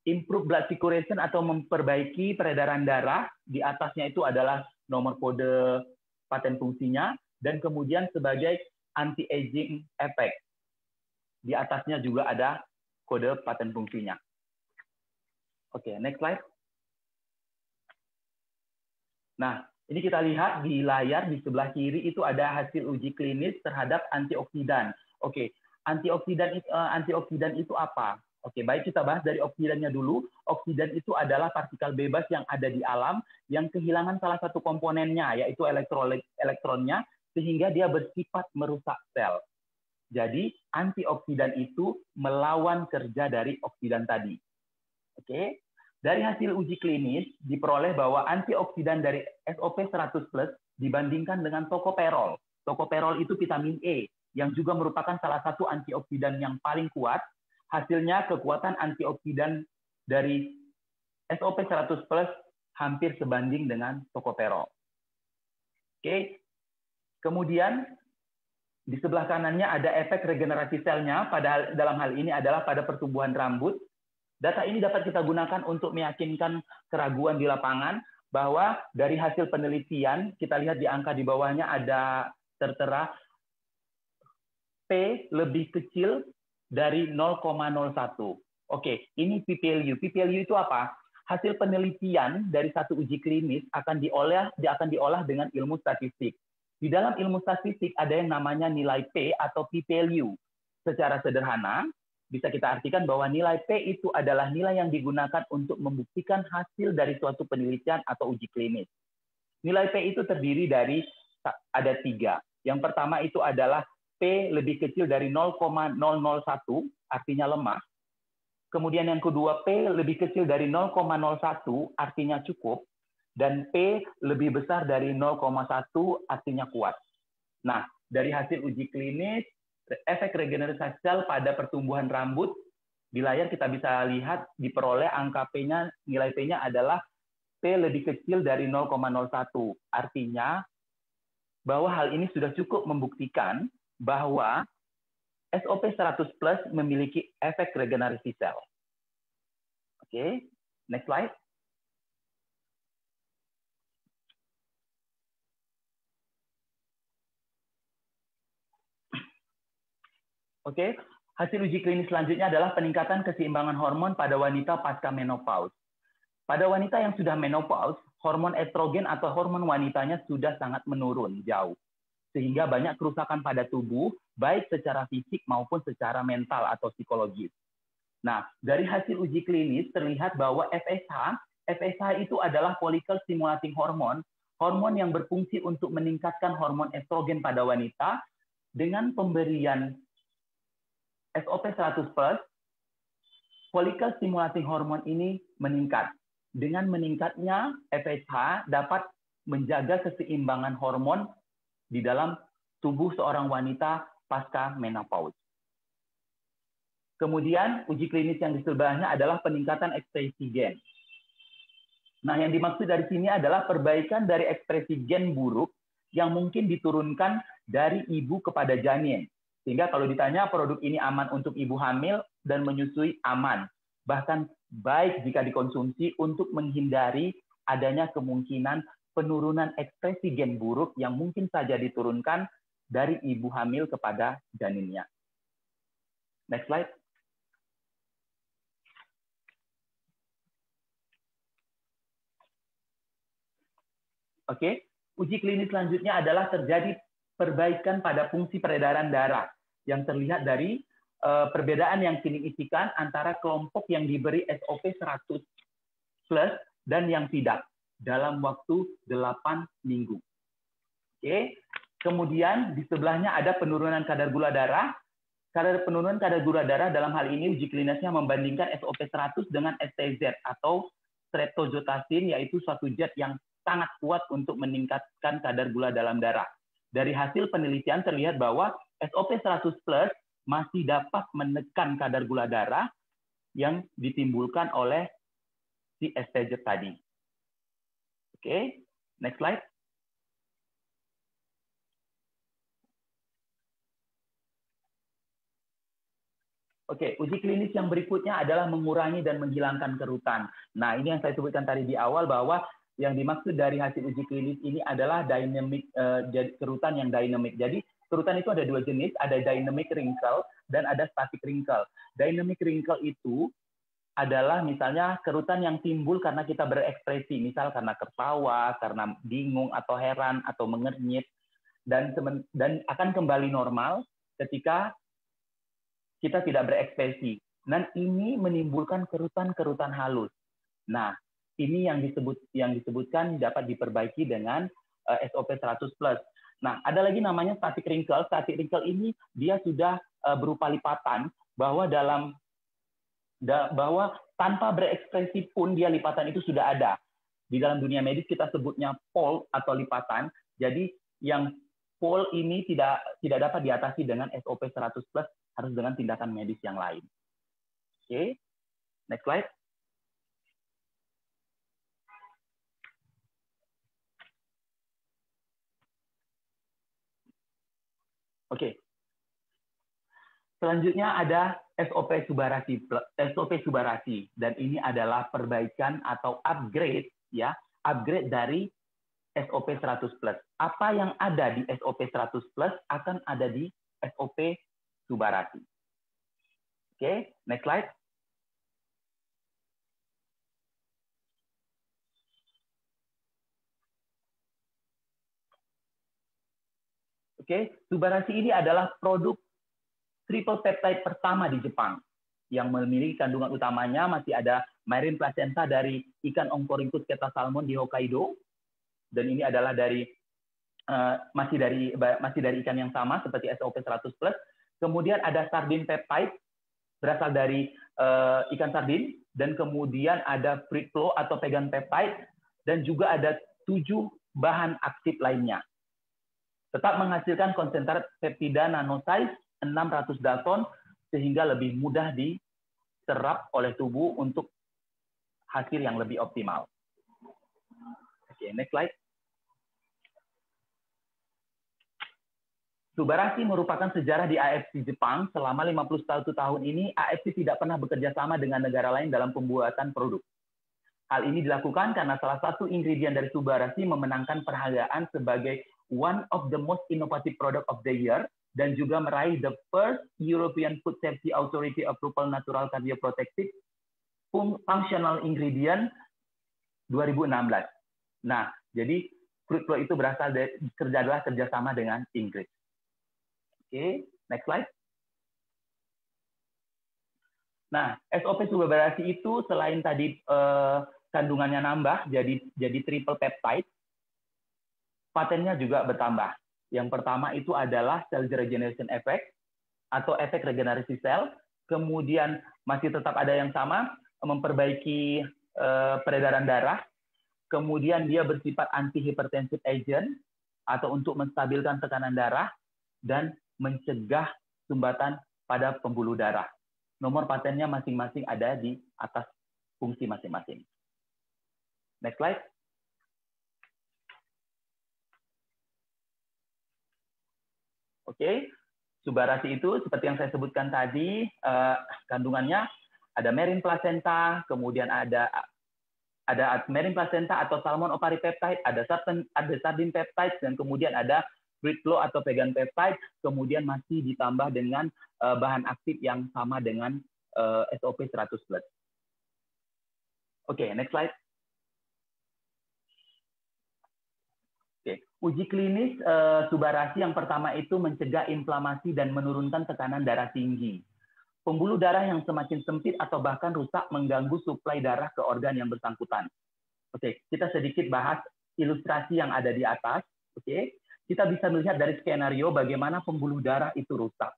Speaker 1: improve blood circulation atau memperbaiki peredaran darah, di atasnya itu adalah nomor kode paten fungsinya, dan kemudian sebagai anti-aging effect. Di atasnya juga ada kode paten fungsinya. Oke, next slide. Nah, ini kita lihat di layar di sebelah kiri itu ada hasil uji klinis terhadap antioksidan. Oke, antioksidan itu apa? Oke, baik kita bahas dari oksidannya dulu. Oksidan itu adalah partikel bebas yang ada di alam yang kehilangan salah satu komponennya, yaitu elektronnya, sehingga dia bersifat merusak sel. Jadi, antioksidan itu melawan kerja dari oksidan tadi. Oke, dari hasil uji klinis diperoleh bahwa antioksidan dari SOP100+ dibandingkan dengan tokoperol. Tokoperol itu vitamin E yang juga merupakan salah satu antioksidan yang paling kuat. Hasilnya kekuatan antioksidan dari SOP100+ hampir sebanding dengan tokoperol. Oke. Kemudian di sebelah kanannya ada efek regenerasi selnya, pada dalam hal ini adalah pada pertumbuhan rambut. Data ini dapat kita gunakan untuk meyakinkan keraguan di lapangan bahwa dari hasil penelitian, kita lihat di angka di bawahnya ada tertera P lebih kecil dari 0,01. Oke, ini p-value. P-value itu apa? Hasil penelitian dari satu uji klinis akan diolah dengan ilmu statistik. Di dalam ilmu statistik ada yang namanya nilai P atau p-value. Secara sederhana, bisa kita artikan bahwa nilai P itu adalah nilai yang digunakan untuk membuktikan hasil dari suatu penelitian atau uji klinis. Nilai P itu terdiri dari ada 3. Yang pertama itu adalah P lebih kecil dari 0,001, artinya lemah. Kemudian yang kedua, P lebih kecil dari 0,01, artinya cukup. Dan P lebih besar dari 0,1, artinya kuat. Nah, dari hasil uji klinis, efek regenerasi sel pada pertumbuhan rambut, di layar kita bisa lihat diperoleh angka P-nya, nilai P-nya adalah P lebih kecil dari 0,01. Artinya bahwa hal ini sudah cukup membuktikan bahwa SOP100+ memiliki efek regenerasi sel. Oke, next slide. Oke, hasil uji klinis selanjutnya adalah peningkatan keseimbangan hormon pada wanita pasca menopause. Pada wanita yang sudah menopause, hormon estrogen atau hormon wanitanya sudah sangat menurun jauh, sehingga banyak kerusakan pada tubuh, baik secara fisik maupun secara mental atau psikologis. Nah, dari hasil uji klinis terlihat bahwa FSH itu adalah follicle stimulating hormone, hormon yang berfungsi untuk meningkatkan hormon estrogen pada wanita. Dengan pemberian SOP100+, follicle stimulating hormone ini meningkat. Dengan meningkatnya FSH dapat menjaga keseimbangan hormon di dalam tubuh seorang wanita pasca menopause. Kemudian uji klinis yang di sebelahnya adalah peningkatan ekspresi gen. Nah, yang dimaksud dari sini adalah perbaikan dari ekspresi gen buruk yang mungkin diturunkan dari ibu kepada janin. Sehingga kalau ditanya produk ini aman untuk ibu hamil dan menyusui, aman. Bahkan baik jika dikonsumsi untuk menghindari adanya kemungkinan penurunan ekspresi gen buruk yang mungkin saja diturunkan dari ibu hamil kepada janinnya. Next slide. Oke, uji klinis selanjutnya adalah terjadi perbaikan pada fungsi peredaran darah yang terlihat dari perbedaan yang signifikan antara kelompok yang diberi SOP100+ dan yang tidak dalam waktu 8 minggu. Oke. Kemudian di sebelahnya ada penurunan kadar gula darah. Penurunan kadar gula darah dalam hal ini uji klinisnya membandingkan SOP100 dengan STZ atau streptozotazin, yaitu suatu zat yang sangat kuat untuk meningkatkan kadar gula dalam darah. Dari hasil penelitian terlihat bahwa SOP100+ masih dapat menekan kadar gula darah yang ditimbulkan oleh si STZ tadi. Oke, next slide. Oke, uji klinis yang berikutnya adalah mengurangi dan menghilangkan kerutan. Nah, ini yang saya sebutkan tadi di awal bahwa yang dimaksud dari hasil uji klinis ini adalah dynamic, kerutan yang dynamic. Jadi, kerutan itu ada 2 jenis, ada dynamic wrinkle dan ada static wrinkle. Dynamic wrinkle itu adalah misalnya kerutan yang timbul karena kita berekspresi, misal karena tertawa, karena bingung atau heran atau mengernyit, dan akan kembali normal ketika kita tidak berekspresi. Dan ini menimbulkan kerutan-kerutan halus. Nah, ini yang disebutkan dapat diperbaiki dengan SOP 100+. Nah, ada lagi namanya static wrinkle. Static wrinkle ini dia sudah berupa lipatan bahwa tanpa berekspresi pun dia lipatan itu sudah ada. Di dalam dunia medis kita sebutnya fold atau lipatan. Jadi yang fold ini tidak dapat diatasi dengan SOP 100+, harus dengan tindakan medis yang lain. Oke, next slide. Oke. Selanjutnya ada SOP subarasi, dan ini adalah perbaikan atau upgrade dari SOP 100+. Apa yang ada di SOP 100+ akan ada di SOP subarasi. Oke, next slide. Oke, subarasi ini adalah produk triple peptide pertama di Jepang yang memiliki kandungan utamanya masih ada marine placenta dari ikan Oncorhynchus ketasalmon di Hokkaido, dan ini adalah masih dari ikan yang sama seperti SOP 100+. Kemudian ada sardine peptide berasal dari ikan sardin, dan kemudian ada fruit flow atau vegan peptide, dan juga ada 7 bahan aktif lainnya. Tetap menghasilkan konsentrat peptida nanosize 600 Dalton sehingga lebih mudah diserap oleh tubuh untuk hasil yang lebih optimal. Oke, next slide. Subarasi merupakan sejarah di AFC Jepang. Selama 51 tahun ini, AFC tidak pernah bekerja sama dengan negara lain dalam pembuatan produk. Hal ini dilakukan karena salah satu ingredient dari Subarasi memenangkan penghargaan sebagai one of the most innovative product of the year, dan juga meraih the first European Food Safety Authority Approval Natural Cardioprotective Functional Ingredient 2016. Nah, jadi fruit flow itu adalah kerjasama dengan Inggris. Oke, next slide. Nah, SOP Subarasi itu selain tadi kandungannya nambah jadi triple peptide, patennya juga bertambah. Yang pertama itu adalah cell regeneration effect atau efek regenerasi sel. Kemudian masih tetap ada yang sama, memperbaiki peredaran darah. Kemudian dia bersifat anti-hypertensive agent atau untuk menstabilkan tekanan darah dan mencegah sumbatan pada pembuluh darah. Nomor patennya masing-masing ada di atas fungsi masing-masing. Next slide. Oke, Subarasi itu seperti yang saya sebutkan tadi, kandungannya ada marine placenta, kemudian ada marine placenta atau salmon ovary peptide, ada sardine peptide, dan kemudian ada fruit flow atau vegan peptide, kemudian masih ditambah dengan bahan aktif yang sama dengan SOP 100+. Oke, next slide. Uji klinis Subarasi yang pertama itu mencegah inflamasi dan menurunkan tekanan darah tinggi. Pembuluh darah yang semakin sempit atau bahkan rusak mengganggu suplai darah ke organ yang bersangkutan. Oke, kita sedikit bahas ilustrasi yang ada di atas. Oke, kita bisa melihat dari skenario bagaimana pembuluh darah itu rusak.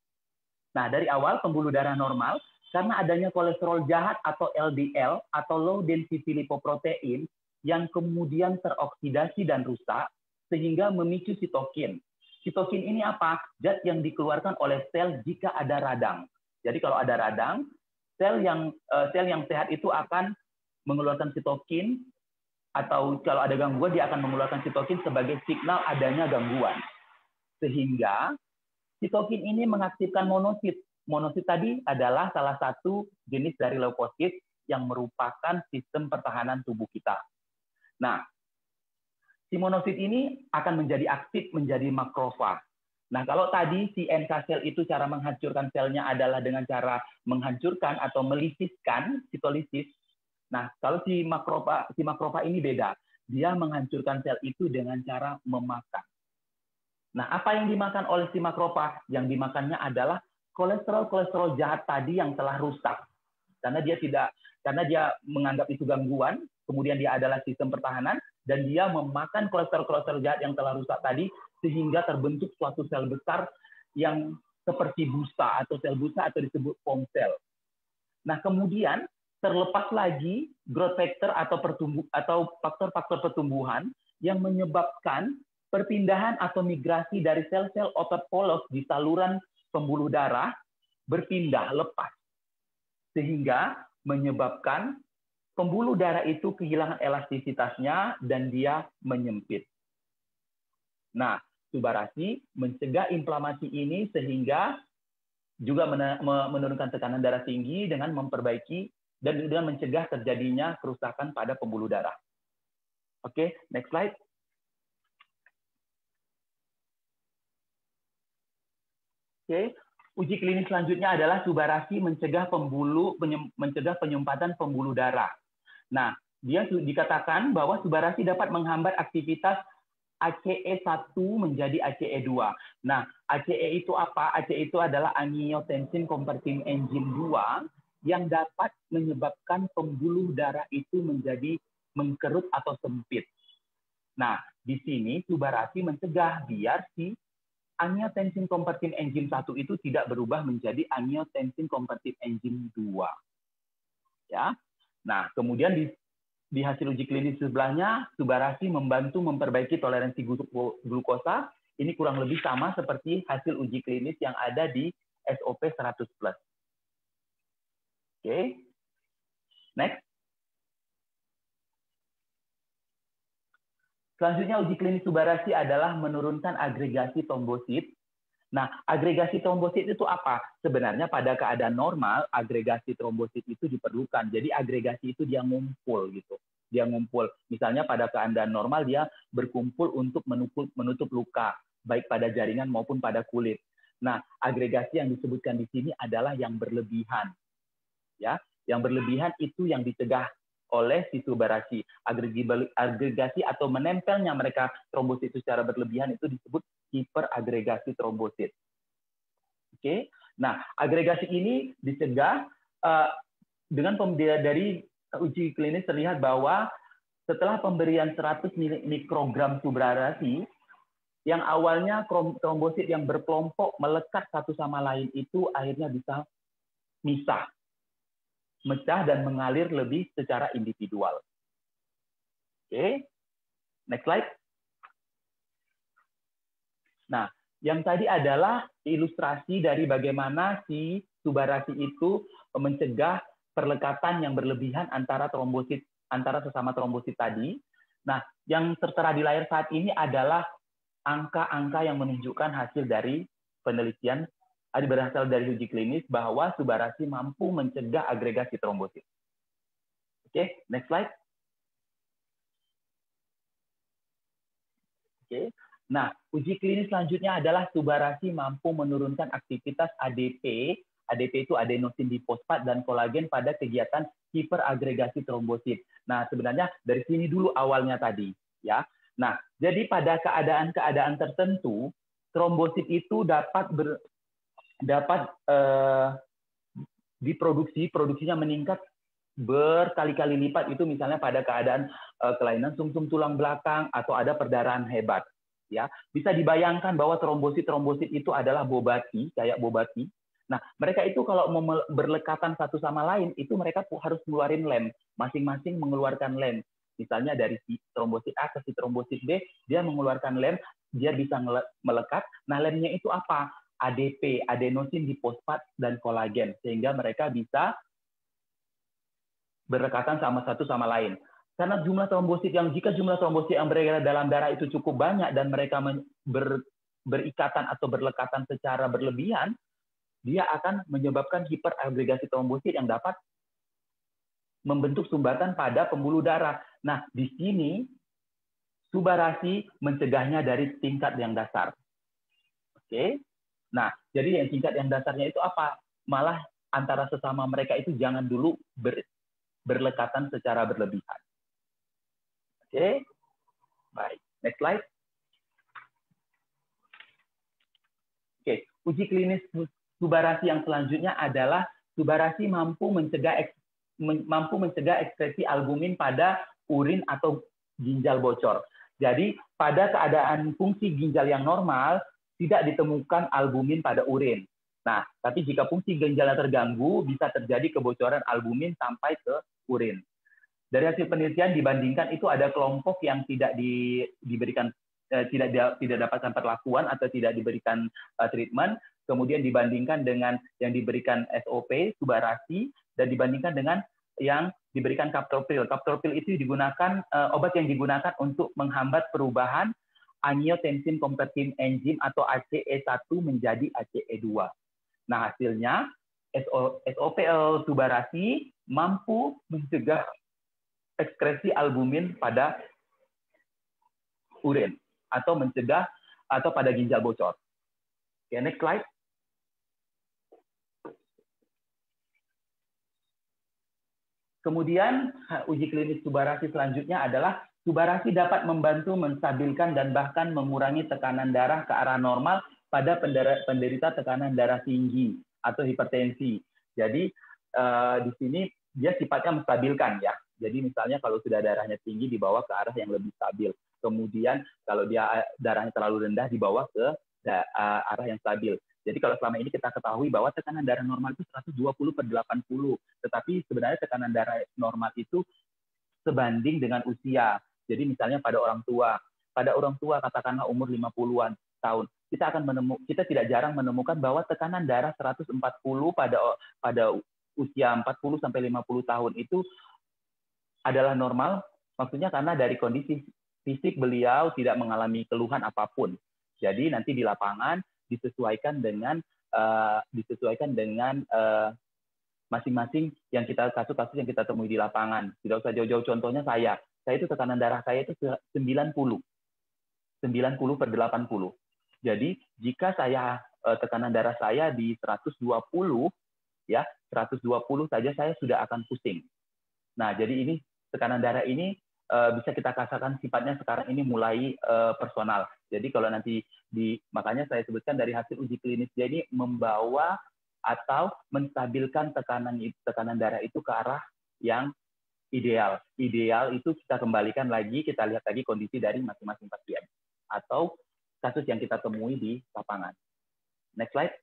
Speaker 1: Nah, dari awal pembuluh darah normal, karena adanya kolesterol jahat atau LDL atau low density lipoprotein yang kemudian teroksidasi dan rusak, sehingga memicu sitokin. Sitokin ini apa? Zat yang dikeluarkan oleh sel jika ada radang. Jadi kalau ada radang, sel yang sehat itu akan mengeluarkan sitokin, atau kalau ada gangguan dia akan mengeluarkan sitokin sebagai signal adanya gangguan. Sehingga sitokin ini mengaktifkan monosit. Monosit tadi adalah salah satu jenis dari leukosit yang merupakan sistem pertahanan tubuh kita. Nah, si monosit ini akan menjadi aktif menjadi makrofag. Nah, kalau tadi si NK sel itu cara menghancurkan selnya adalah dengan cara menghancurkan atau melisiskan, sitolisis. Nah, kalau si makrofa ini beda. Dia menghancurkan sel itu dengan cara memakan. Nah, apa yang dimakan oleh si makrofa? Yang dimakannya adalah kolesterol jahat tadi yang telah rusak. Karena dia menganggap itu gangguan, kemudian dia adalah sistem pertahanan, dan dia memakan kolesterol jahat yang telah rusak tadi, sehingga terbentuk suatu sel besar yang seperti busa atau sel busa atau disebut foam cell. Nah, kemudian terlepas lagi growth factor atau faktor-faktor pertumbuhan yang menyebabkan perpindahan atau migrasi dari sel-sel otot polos di saluran pembuluh darah berpindah lepas, sehingga menyebabkan pembuluh darah itu kehilangan elastisitasnya dan dia menyempit. Nah, subarasi mencegah inflamasi ini sehingga juga menurunkan tekanan darah tinggi dengan memperbaiki dan juga mencegah terjadinya kerusakan pada pembuluh darah. Oke, next slide. Oke, uji klinis selanjutnya adalah subarasi mencegah penyumpatan pembuluh darah. Nah, dia dikatakan bahwa subarasi dapat menghambat aktivitas ACE1 menjadi ACE2. Nah, ACE itu apa? ACE itu adalah angiotensin converting enzyme 2 yang dapat menyebabkan pembuluh darah itu menjadi mengkerut atau sempit. Nah, di sini subarasi mencegah biar si angiotensin converting enzyme 1 itu tidak berubah menjadi angiotensin converting enzyme 2. Ya. Nah, kemudian di hasil uji klinis sebelahnya, subarasi membantu memperbaiki toleransi glukosa. Ini kurang lebih sama seperti hasil uji klinis yang ada di SOP 100+. Oke. Next. Selanjutnya uji klinis subarasi adalah menurunkan agregasi trombosit. Nah, agregasi trombosit itu apa? Sebenarnya pada keadaan normal, agregasi trombosit itu diperlukan. Jadi agregasi itu dia ngumpul gitu. Dia ngumpul. Misalnya pada keadaan normal dia berkumpul untuk menutup luka, baik pada jaringan maupun pada kulit. Nah, agregasi yang disebutkan di sini adalah yang berlebihan. Ya, yang berlebihan itu yang dicegah oleh si subarasi. Agregasi atau menempelnya mereka trombosit itu secara berlebihan itu disebut hiperagregasi trombosit. Oke. Nah, agregasi ini dicegah dengan dari uji klinis terlihat bahwa setelah pemberian 100 mikrogram subarasi, yang awalnya trombosit yang berkelompok melekat satu sama lain itu akhirnya bisa misah, mecah dan mengalir lebih secara individual. Oke, next slide. Nah, yang tadi adalah ilustrasi dari bagaimana si subarasi itu mencegah perlekatan yang berlebihan antara sesama trombosit tadi. Nah, yang tertera di layar saat ini adalah angka-angka yang menunjukkan hasil dari penelitian berasal dari uji klinis bahwa subarasi mampu mencegah agregasi trombosit. Oke, next slide. Oke. Nah, uji klinis selanjutnya adalah subarasi mampu menurunkan aktivitas ADP. ADP itu adenosin difosfat dan kolagen pada kegiatan hiperagregasi trombosit. Nah, sebenarnya dari sini dulu awalnya tadi, ya. Nah, jadi pada keadaan-keadaan tertentu, trombosit itu dapat produksinya meningkat berkali-kali lipat, itu misalnya pada keadaan kelainan sumsum tulang belakang atau ada perdarahan hebat. Ya, bisa dibayangkan bahwa trombosit itu adalah bobati, kayak bobati. Nah, mereka itu kalau mau berlekatan satu sama lain, itu mereka harus mengeluarkan lem, masing-masing mengeluarkan lem. Misalnya dari si trombosit A ke si trombosit B, dia mengeluarkan lem, dia bisa melekat. Nah, lemnya itu apa? ADP, adenosin difosfat dan kolagen, sehingga mereka bisa berdekatan satu sama lain. Karena jika jumlah trombosit yang beredar dalam darah itu cukup banyak dan mereka berikatan atau berlekatan secara berlebihan, dia akan menyebabkan hiperagregasi trombosit yang dapat membentuk sumbatan pada pembuluh darah. Nah, di sini subarasi mencegahnya dari tingkat yang dasar. Oke. Nah, jadi yang tingkat yang dasarnya itu apa? Malah antara sesama mereka itu jangan dulu berlekatan secara berlebihan. Oke. Baik. Next slide. Oke, uji klinis subarasi yang selanjutnya adalah subarasi mampu mencegah ekspresi albumin pada urin atau ginjal bocor. Jadi pada keadaan fungsi ginjal yang normal tidak ditemukan albumin pada urin. Nah, tapi jika fungsi ginjalnya terganggu bisa terjadi kebocoran albumin sampai ke urin. Dari hasil penelitian dibandingkan itu ada kelompok yang tidak diberikan tidak dapatkan perlakuan atau tidak diberikan treatment, kemudian dibandingkan dengan yang diberikan SOP subarasi dan dibandingkan dengan yang diberikan captopril. Captopril itu digunakan obat yang digunakan untuk menghambat perubahan angiotensin converting enzim atau ACE1 menjadi ACE2. Nah, hasilnya SOPL subarasi mampu mencegah ekskresi albumin pada urin atau mencegah atau pada ginjal bocor. Oke, next slide. Kemudian uji klinis subarasi selanjutnya adalah subarasi dapat membantu menstabilkan dan bahkan mengurangi tekanan darah ke arah normal pada penderita tekanan darah tinggi atau hipertensi. Jadi di sini dia sifatnya menstabilkan ya. Jadi misalnya kalau sudah darahnya tinggi dibawa ke arah yang lebih stabil. Kemudian kalau dia darahnya terlalu rendah dibawa ke arah yang stabil. Jadi kalau selama ini kita ketahui bahwa tekanan darah normal itu 120/80, tetapi sebenarnya tekanan darah normal itu sebanding dengan usia. Jadi misalnya pada orang tua katakanlah umur 50-an tahun, kita tidak jarang menemukan bahwa tekanan darah 140 pada usia 40 sampai 50 tahun itu adalah normal, maksudnya karena dari kondisi fisik beliau tidak mengalami keluhan apapun. Jadi nanti di lapangan disesuaikan dengan masing-masing yang kasus-kasus yang kita temui di lapangan. Tidak usah jauh-jauh, contohnya saya itu tekanan darah saya itu 90/80. Jadi jika saya tekanan darah saya di 120 ya, 120 saja saya sudah akan pusing. Nah, jadi ini tekanan darah ini bisa kita katakan sifatnya sekarang ini mulai personal. Jadi kalau nanti makanya saya sebutkan dari hasil uji klinis, jadi membawa atau menstabilkan tekanan darah itu ke arah yang ideal. Ideal itu kita kembalikan lagi, kita lihat lagi kondisi dari masing-masing pasien atau kasus yang kita temui di lapangan. Next slide.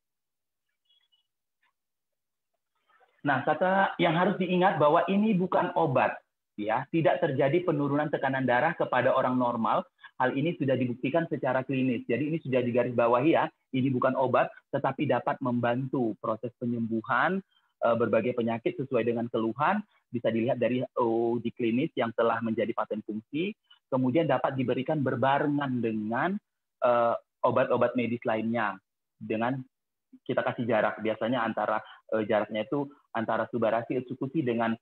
Speaker 1: Nah, kata yang harus diingat bahwa ini bukan obat. Ya, tidak terjadi penurunan tekanan darah kepada orang normal. Hal ini sudah dibuktikan secara klinis. Jadi ini sudah digarisbawahi ya, ini bukan obat, tetapi dapat membantu proses penyembuhan berbagai penyakit sesuai dengan keluhan. Bisa dilihat dari uji klinis yang telah menjadi paten fungsi. Kemudian dapat diberikan berbarengan dengan obat-obat medis lainnya. Dengan kita kasih jarak, biasanya antara jaraknya itu antara subarasi eksekusi dengan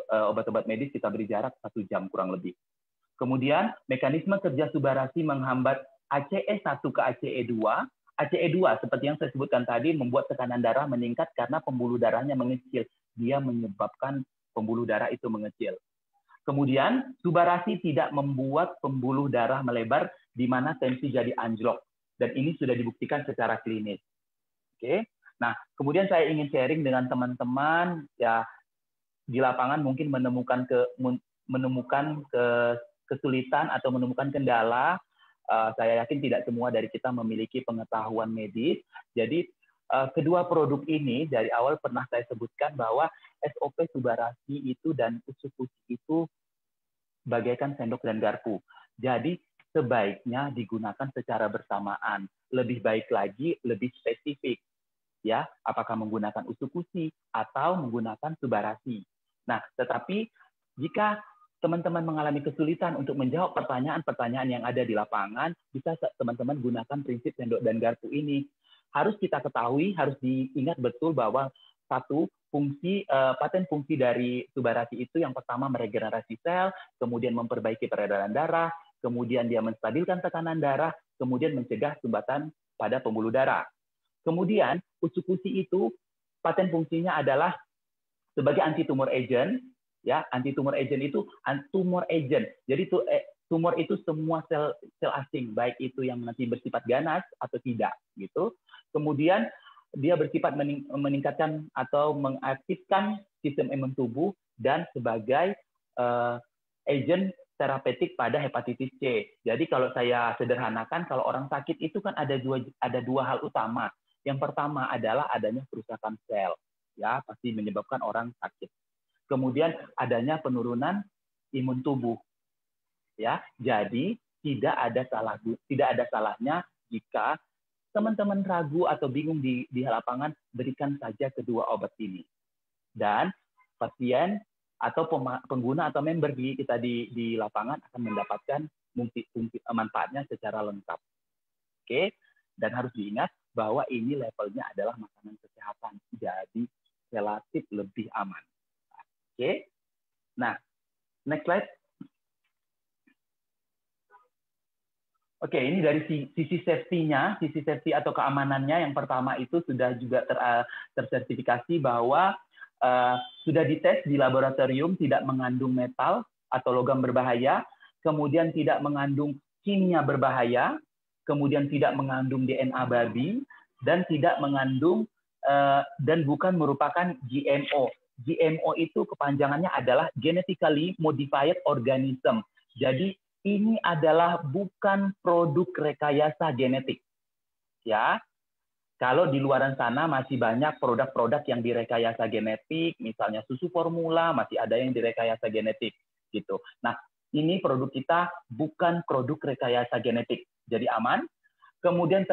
Speaker 1: obat-obat medis kita beri jarak 1 jam kurang lebih. Kemudian mekanisme kerja subarasi menghambat ACE1 ke ACE2. ACE2 seperti yang saya sebutkan tadi membuat tekanan darah meningkat karena pembuluh darahnya mengecil. Dia menyebabkan pembuluh darah itu mengecil. Kemudian subarasi tidak membuat pembuluh darah melebar di mana tensi jadi anjlok. Dan ini sudah dibuktikan secara klinis. Oke. Nah, kemudian saya ingin sharing dengan teman-teman ya di lapangan mungkin menemukan kesulitan atau menemukan kendala. Saya yakin tidak semua dari kita memiliki pengetahuan medis. Jadi kedua produk ini dari awal pernah saya sebutkan bahwa SOP subarasi itu dan eksekusi itu bagaikan sendok dan garpu. Jadi sebaiknya digunakan secara bersamaan. Lebih baik lagi, lebih spesifik. Ya, apakah menggunakan eksekusi atau menggunakan subarasi. Nah, tetapi jika teman-teman mengalami kesulitan untuk menjawab pertanyaan-pertanyaan yang ada di lapangan, bisa teman-teman gunakan prinsip sendok dan garpu ini. Harus kita ketahui, harus diingat betul bahwa satu paten fungsi dari subarasi itu yang pertama meregenerasi sel, kemudian memperbaiki peredaran darah, kemudian dia menstabilkan tekanan darah, kemudian mencegah sumbatan pada pembuluh darah. Kemudian usukusi itu paten fungsinya adalah sebagai anti-tumor agent, ya. Anti-tumor agent itu tumor agent. Jadi tumor itu semua sel asing, baik itu yang nanti bersifat ganas atau tidak, gitu. Kemudian dia bersifat meningkatkan atau mengaktifkan sistem imun tubuh dan sebagai agent terapeutik pada hepatitis C. Jadi kalau saya sederhanakan, kalau orang sakit itu kan ada dua hal utama. Yang pertama adalah adanya kerusakan sel, ya pasti menyebabkan orang sakit. Kemudian adanya penurunan imun tubuh, ya. Jadi tidak ada salahnya jika teman-teman ragu atau bingung di lapangan, berikan saja kedua obat ini. Dan pasien atau pengguna atau member kita di lapangan akan mendapatkan manfaatnya secara lengkap. Oke, dan harus diingat bahwa ini levelnya adalah makanan kesehatan, jadi relatif lebih aman. Oke, nah next slide. Oke, ini dari sisi safety-nya, sisi safety atau keamanannya. Yang pertama itu sudah juga tersertifikasi bahwa sudah dites di laboratorium, tidak mengandung metal atau logam berbahaya, kemudian tidak mengandung kimia berbahaya, kemudian tidak mengandung DNA babi, dan tidak mengandung dan bukan merupakan GMO. GMO itu kepanjangannya adalah genetically modified organism. Jadi ini adalah bukan produk rekayasa genetik, ya. Kalau di luaran sana masih banyak produk-produk yang direkayasa genetik, misalnya susu formula masih ada yang direkayasa genetik, gitu. Nah, ini produk kita bukan produk rekayasa genetik, jadi aman. Kemudian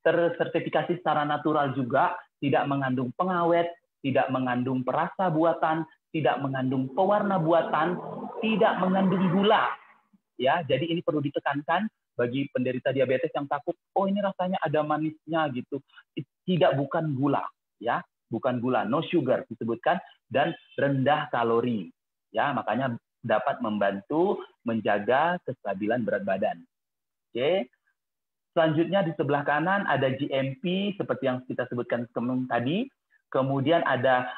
Speaker 1: tersertifikasi secara natural juga, tidak mengandung pengawet, tidak mengandung perasa buatan, tidak mengandung pewarna buatan, tidak mengandung gula. Ya, jadi ini perlu ditekankan bagi penderita diabetes yang takut, oh ini rasanya ada manisnya gitu. Tidak, bukan gula, ya, bukan gula, no sugar disebutkan, dan rendah kalori, ya, makanya dapat membantu menjaga kestabilan berat badan. Oke, selanjutnya di sebelah kanan ada GMP seperti yang kita sebutkan tadi, kemudian ada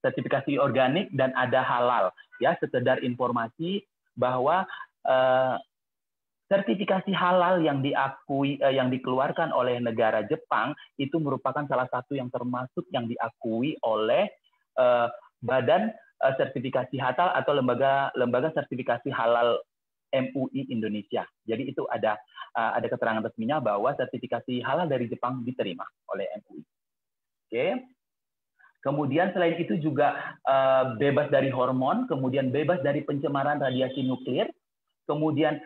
Speaker 1: sertifikasi organik dan ada halal, ya. Sekedar informasi bahwa sertifikasi halal yang diakui, yang dikeluarkan oleh negara Jepang itu merupakan salah satu yang termasuk yang diakui oleh Badan Sertifikasi Halal atau lembaga sertifikasi halal MUI Indonesia. Jadi itu ada keterangan resminya bahwa sertifikasi halal dari Jepang diterima oleh MUI. Oke. Kemudian selain itu juga bebas dari hormon, kemudian bebas dari pencemaran radiasi nuklir, kemudian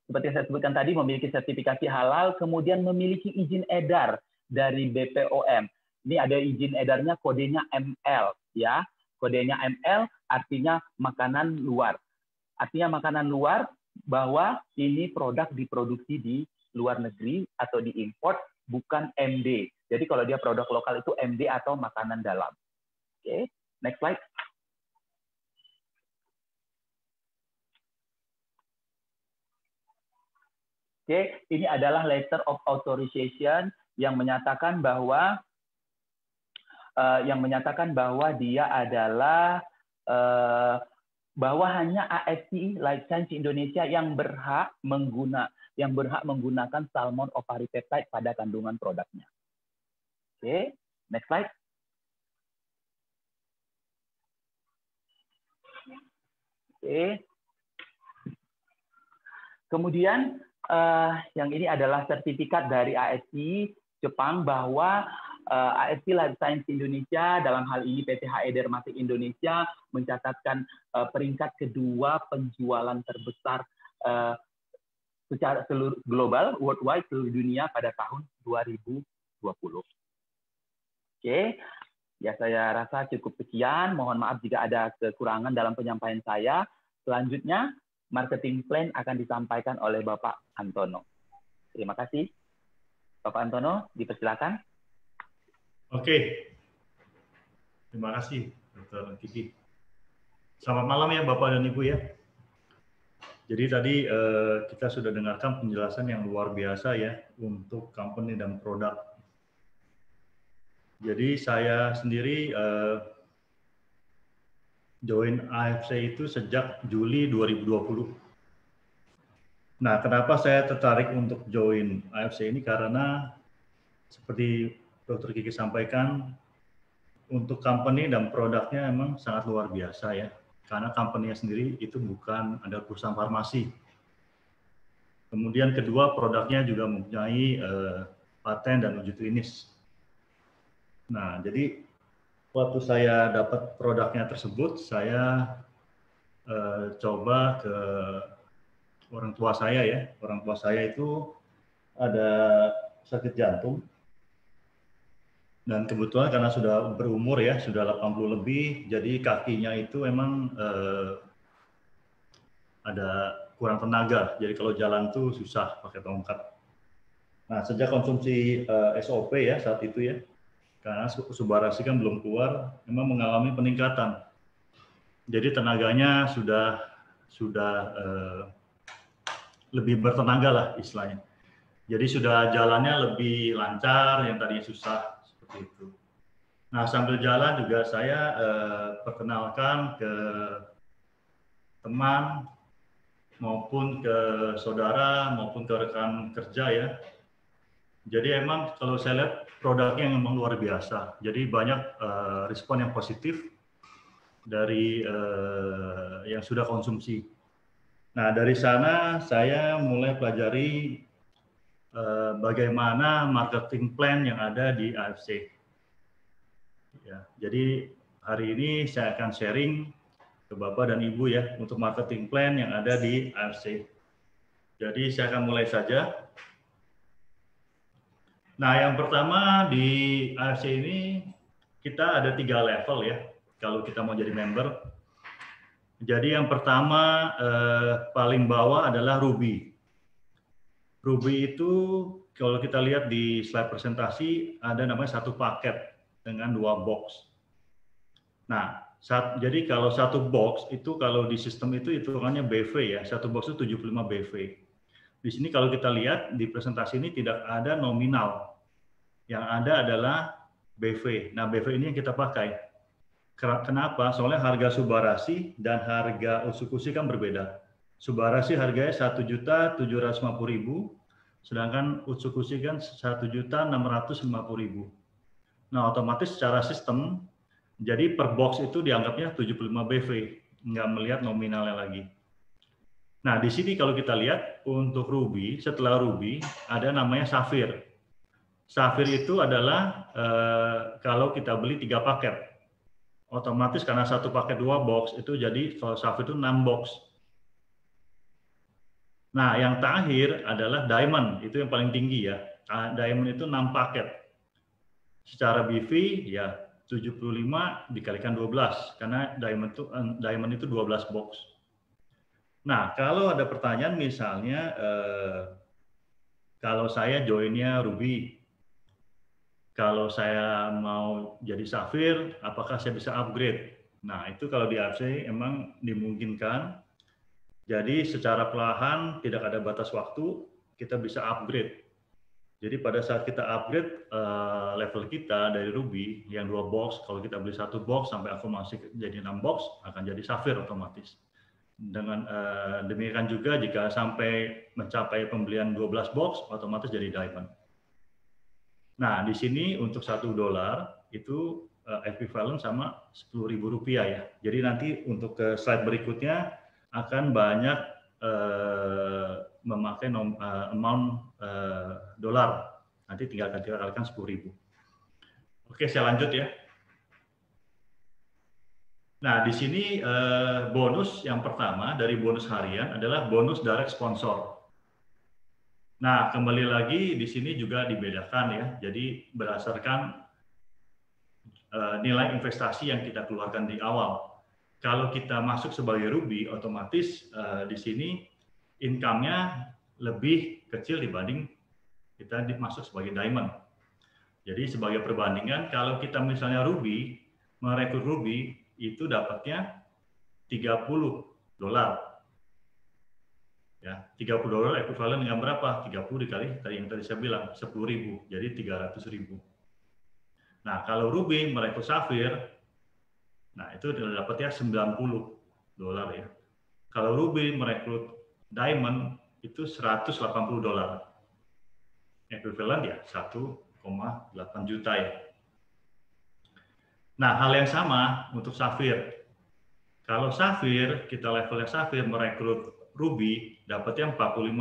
Speaker 1: seperti yang saya sebutkan tadi, memiliki sertifikasi halal, kemudian memiliki izin edar dari BPOM. Ini ada izin edarnya, kodenya ML, ya. Kodenya ML artinya makanan luar. Artinya makanan luar bahwa ini produk diproduksi di luar negeri atau diimport, bukan MD. Jadi kalau dia produk lokal itu MD atau makanan dalam. Oke, next slide. Oke, ini adalah letter of authorization yang menyatakan bahwa dia adalah bahwa hanya ASC Life Science Indonesia yang berhak menggunakan salmon ovaripeptide pada kandungan produknya. Oke, next slide. Oke. Kemudian yang ini adalah sertifikat dari ASI Jepang bahwa ASI Life Science Indonesia, dalam hal ini PT HE Dermatik Indonesia, mencatatkan peringkat kedua penjualan terbesar secara seluruh global, worldwide, seluruh dunia pada tahun 2020. Oke, ya saya rasa cukup sekian. Mohon maaf jika ada kekurangan dalam penyampaian saya. Selanjutnya, marketing plan akan disampaikan oleh Bapak Antono. Terima kasih. Bapak Antono, dipersilakan.
Speaker 2: Oke. Terima kasih, Dr. Kiki. Selamat malam ya Bapak dan Ibu ya. Jadi tadi kita sudah dengarkan penjelasan yang luar biasa ya untuk company dan produk. Jadi saya sendiri join AFC itu sejak Juli 2020. Nah, kenapa saya tertarik untuk join AFC ini? Karena seperti Dr. Kiki sampaikan, untuk company dan produknya memang sangat luar biasa ya. Karena company-nya sendiri itu bukan ada perusahaan farmasi. Kemudian kedua, produknya juga mempunyai paten dan uji klinis. Nah, jadi waktu saya dapat produknya tersebut, saya coba ke orang tua saya ya. Orang tua saya itu ada sakit jantung. Dan kebetulan karena sudah berumur ya, sudah 80 lebih, jadi kakinya itu memang ada kurang tenaga. Jadi kalau jalan tuh susah pakai tongkat. Nah, sejak konsumsi SOP ya saat itu ya, karena Subarasi kan belum keluar, memang mengalami peningkatan. Jadi tenaganya sudah lebih bertenaga lah istilahnya. Jadi sudah jalannya lebih lancar, yang tadinya susah seperti itu. Nah, sambil jalan juga saya perkenalkan ke teman maupun ke saudara maupun ke rekan kerja ya. Jadi emang kalau saya lihat produknya memang luar biasa. Jadi banyak respon yang positif dari yang sudah konsumsi. Nah, dari sana saya mulai pelajari bagaimana marketing plan yang ada di AFC. Ya, jadi hari ini saya akan sharing ke Bapak dan Ibu ya untuk marketing plan yang ada di AFC. Jadi saya akan mulai saja. Nah, yang pertama di AFC ini kita ada 3 level ya kalau kita mau jadi member. Jadi yang pertama paling bawah adalah Ruby. Ruby itu kalau kita lihat di slide presentasi ada namanya satu paket dengan 2 box. Nah, jadi kalau satu box itu kalau di sistem itu hitungannya BV ya, satu box itu 75 BV. Di sini kalau kita lihat di presentasi ini tidak ada nominal, yang ada adalah BV. Nah, BV ini yang kita pakai. Kenapa? Soalnya harga Subarasi dan harga Utsukushi kan berbeda. Subarasi harganya 1.750.000, sedangkan Utsukushi kan 1.650.000. Nah, otomatis secara sistem, jadi per box itu dianggapnya 75 BV, nggak melihat nominalnya lagi. Nah, di sini kalau kita lihat untuk Ruby, setelah Ruby ada namanya Safir. Safir itu adalah kalau kita beli 3 paket, otomatis karena satu paket 2 box itu jadi kalau Safir itu 6 box. Nah, yang terakhir adalah Diamond, itu yang paling tinggi ya. Diamond itu 6 paket. Secara BV ya 75 dikalikan 12 karena diamond itu 12 box. Nah, kalau ada pertanyaan misalnya kalau saya joinnya Ruby, kalau saya mau jadi Safir, apakah saya bisa upgrade? Nah, itu kalau di AFC emang dimungkinkan. Jadi secara perlahan tidak ada batas waktu, kita bisa upgrade. Jadi pada saat kita upgrade level kita dari Ruby yang 2 box, kalau kita beli 1 box sampai akumulasi jadi 6 box, akan jadi Safir otomatis. Dengan demikian juga jika sampai mencapai pembelian 12 box, otomatis jadi Diamond. Nah, di sini untuk $1 itu equivalent sama Rp10.000 ya. Jadi nanti untuk ke slide berikutnya akan banyak memakai amount dolar. Nanti tinggal kalikan 10.000. Oke, saya lanjut ya. Nah, di sini bonus yang pertama dari bonus harian adalah bonus direct sponsor. Nah, kembali lagi di sini juga dibedakan ya. Jadi berdasarkan nilai investasi yang kita keluarkan di awal. Kalau kita masuk sebagai Ruby, otomatis di sini income-nya lebih kecil dibanding kita masuk sebagai Diamond. Jadi sebagai perbandingan, kalau kita misalnya Ruby, merekrut Ruby, itu dapatnya $30. Ya, $30 ekuivalen dengan berapa? 30 dikali yang tadi saya bilang 10.000, jadi 300.000. Nah, kalau ruby merekrut safir, nah itu dapatnya $90 ya. Kalau ruby merekrut diamond itu $180. Ekuivalen ya 1,8 juta ya. Nah, hal yang sama untuk safir. Kalau safir, kita levelnya safir merekrut ruby, dapatnya $45.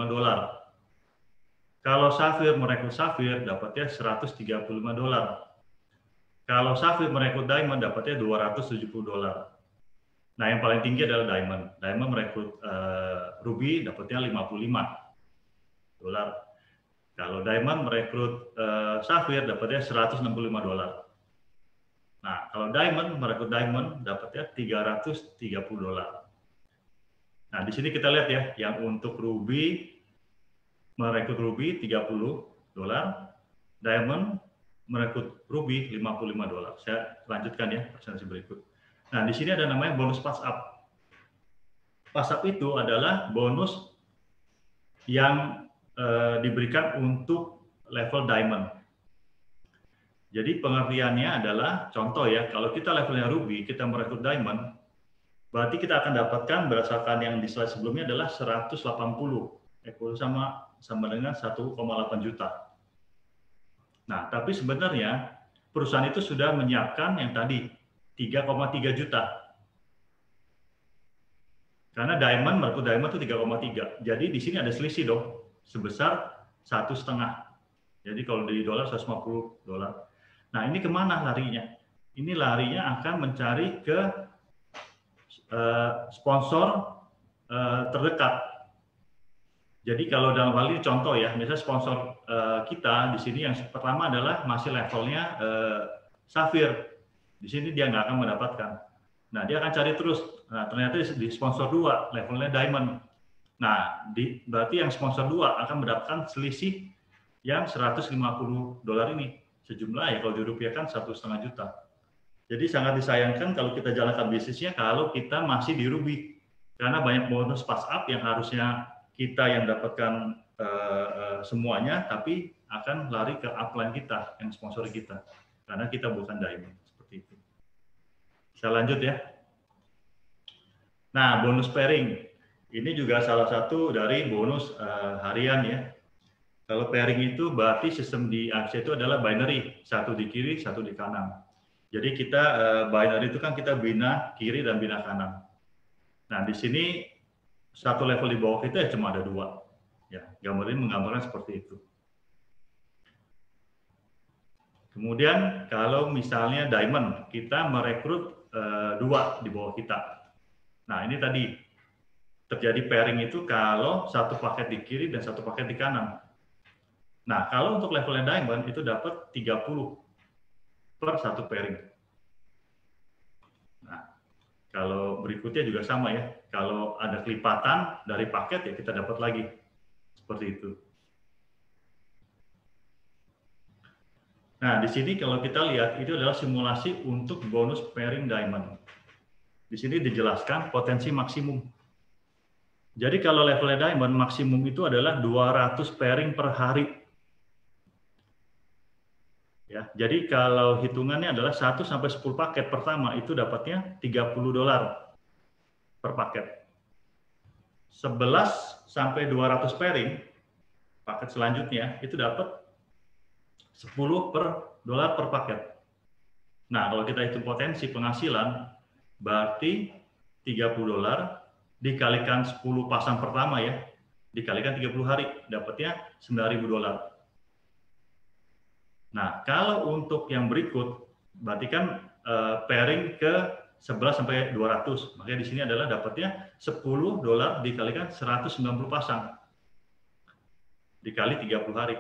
Speaker 2: Kalau safir merekrut safir, dapatnya $135. Kalau safir merekrut diamond, dapatnya $270. Nah, yang paling tinggi adalah diamond. Diamond merekrut ruby, dapatnya $55. Kalau diamond merekrut safir, dapatnya $165. Nah, kalau diamond merekrut diamond, dapatnya $330. Nah, di sini kita lihat ya, yang untuk ruby merekrut ruby $30, diamond merekrut ruby $55. Saya lanjutkan ya presentasi berikut. Nah, di sini ada namanya bonus pass up. Pass up itu adalah bonus yang diberikan untuk level diamond. Jadi pengertiannya adalah contoh ya, kalau kita levelnya ruby, kita merekrut diamond, berarti kita akan dapatkan berdasarkan yang di slide sebelumnya adalah 180, sama dengan 1,8 juta. Nah, tapi sebenarnya perusahaan itu sudah menyiapkan yang tadi 3,3 juta. Karena diamond merekrut diamond itu 3,3. Jadi di sini ada selisih dong, sebesar 1,5. Jadi kalau di dolar $150. Nah, ini kemana larinya? Ini larinya akan mencari ke sponsor terdekat. Jadi kalau dalam hal ini contoh ya, misalnya sponsor kita di sini yang pertama adalah masih levelnya safir. Di sini dia nggak akan mendapatkan. Nah, dia akan cari terus. Nah, ternyata di sponsor 2 levelnya diamond. Nah, berarti yang sponsor 2 akan mendapatkan selisih yang $150 ini. Sejumlah ya kalau dirupiahkan 1,5 juta. Jadi sangat disayangkan kalau kita jalankan bisnisnya kalau kita masih di ruby. Karena banyak bonus pass up yang harusnya kita yang dapatkan semuanya, tapi akan lari ke upline kita, yang sponsor kita. Karena kita bukan diamond. Seperti itu. Saya lanjut ya. Nah, bonus pairing. Ini juga salah satu dari bonus harian ya. Kalau pairing itu berarti sistem di AXA itu adalah binary, satu di kiri, satu di kanan. Jadi kita binary itu kan kita bina kiri dan bina kanan. Nah, di sini satu level di bawah kita ya cuma ada 2. Ya, gambar ini menggambarkan seperti itu. Kemudian kalau misalnya diamond, kita merekrut 2 di bawah kita. Nah, ini tadi terjadi pairing itu kalau satu paket di kiri dan satu paket di kanan. Nah, kalau untuk levelnya diamond itu dapat 30 per satu pairing. Nah, kalau berikutnya juga sama ya. Kalau ada kelipatan dari paket ya kita dapat lagi. Seperti itu. Nah, di sini kalau kita lihat itu adalah simulasi untuk bonus pairing diamond. Di sini dijelaskan potensi maksimum. Jadi kalau levelnya diamond maksimum itu adalah 200 pairing per hari. Ya, jadi kalau hitungannya adalah 1 sampai 10 paket pertama itu dapatnya $30 per paket. 11 sampai 200 pairing paket selanjutnya itu dapat $10 per paket. Nah, kalau kita hitung potensi penghasilan berarti $30 dikalikan 10 pasang pertama ya, dikalikan 30 hari dapatnya $9.000. Nah, kalau untuk yang berikut, berarti kan pairing ke 11 sampai 200. Makanya di sini adalah dapatnya $10 dikalikan 190 pasang. Dikali 30 hari.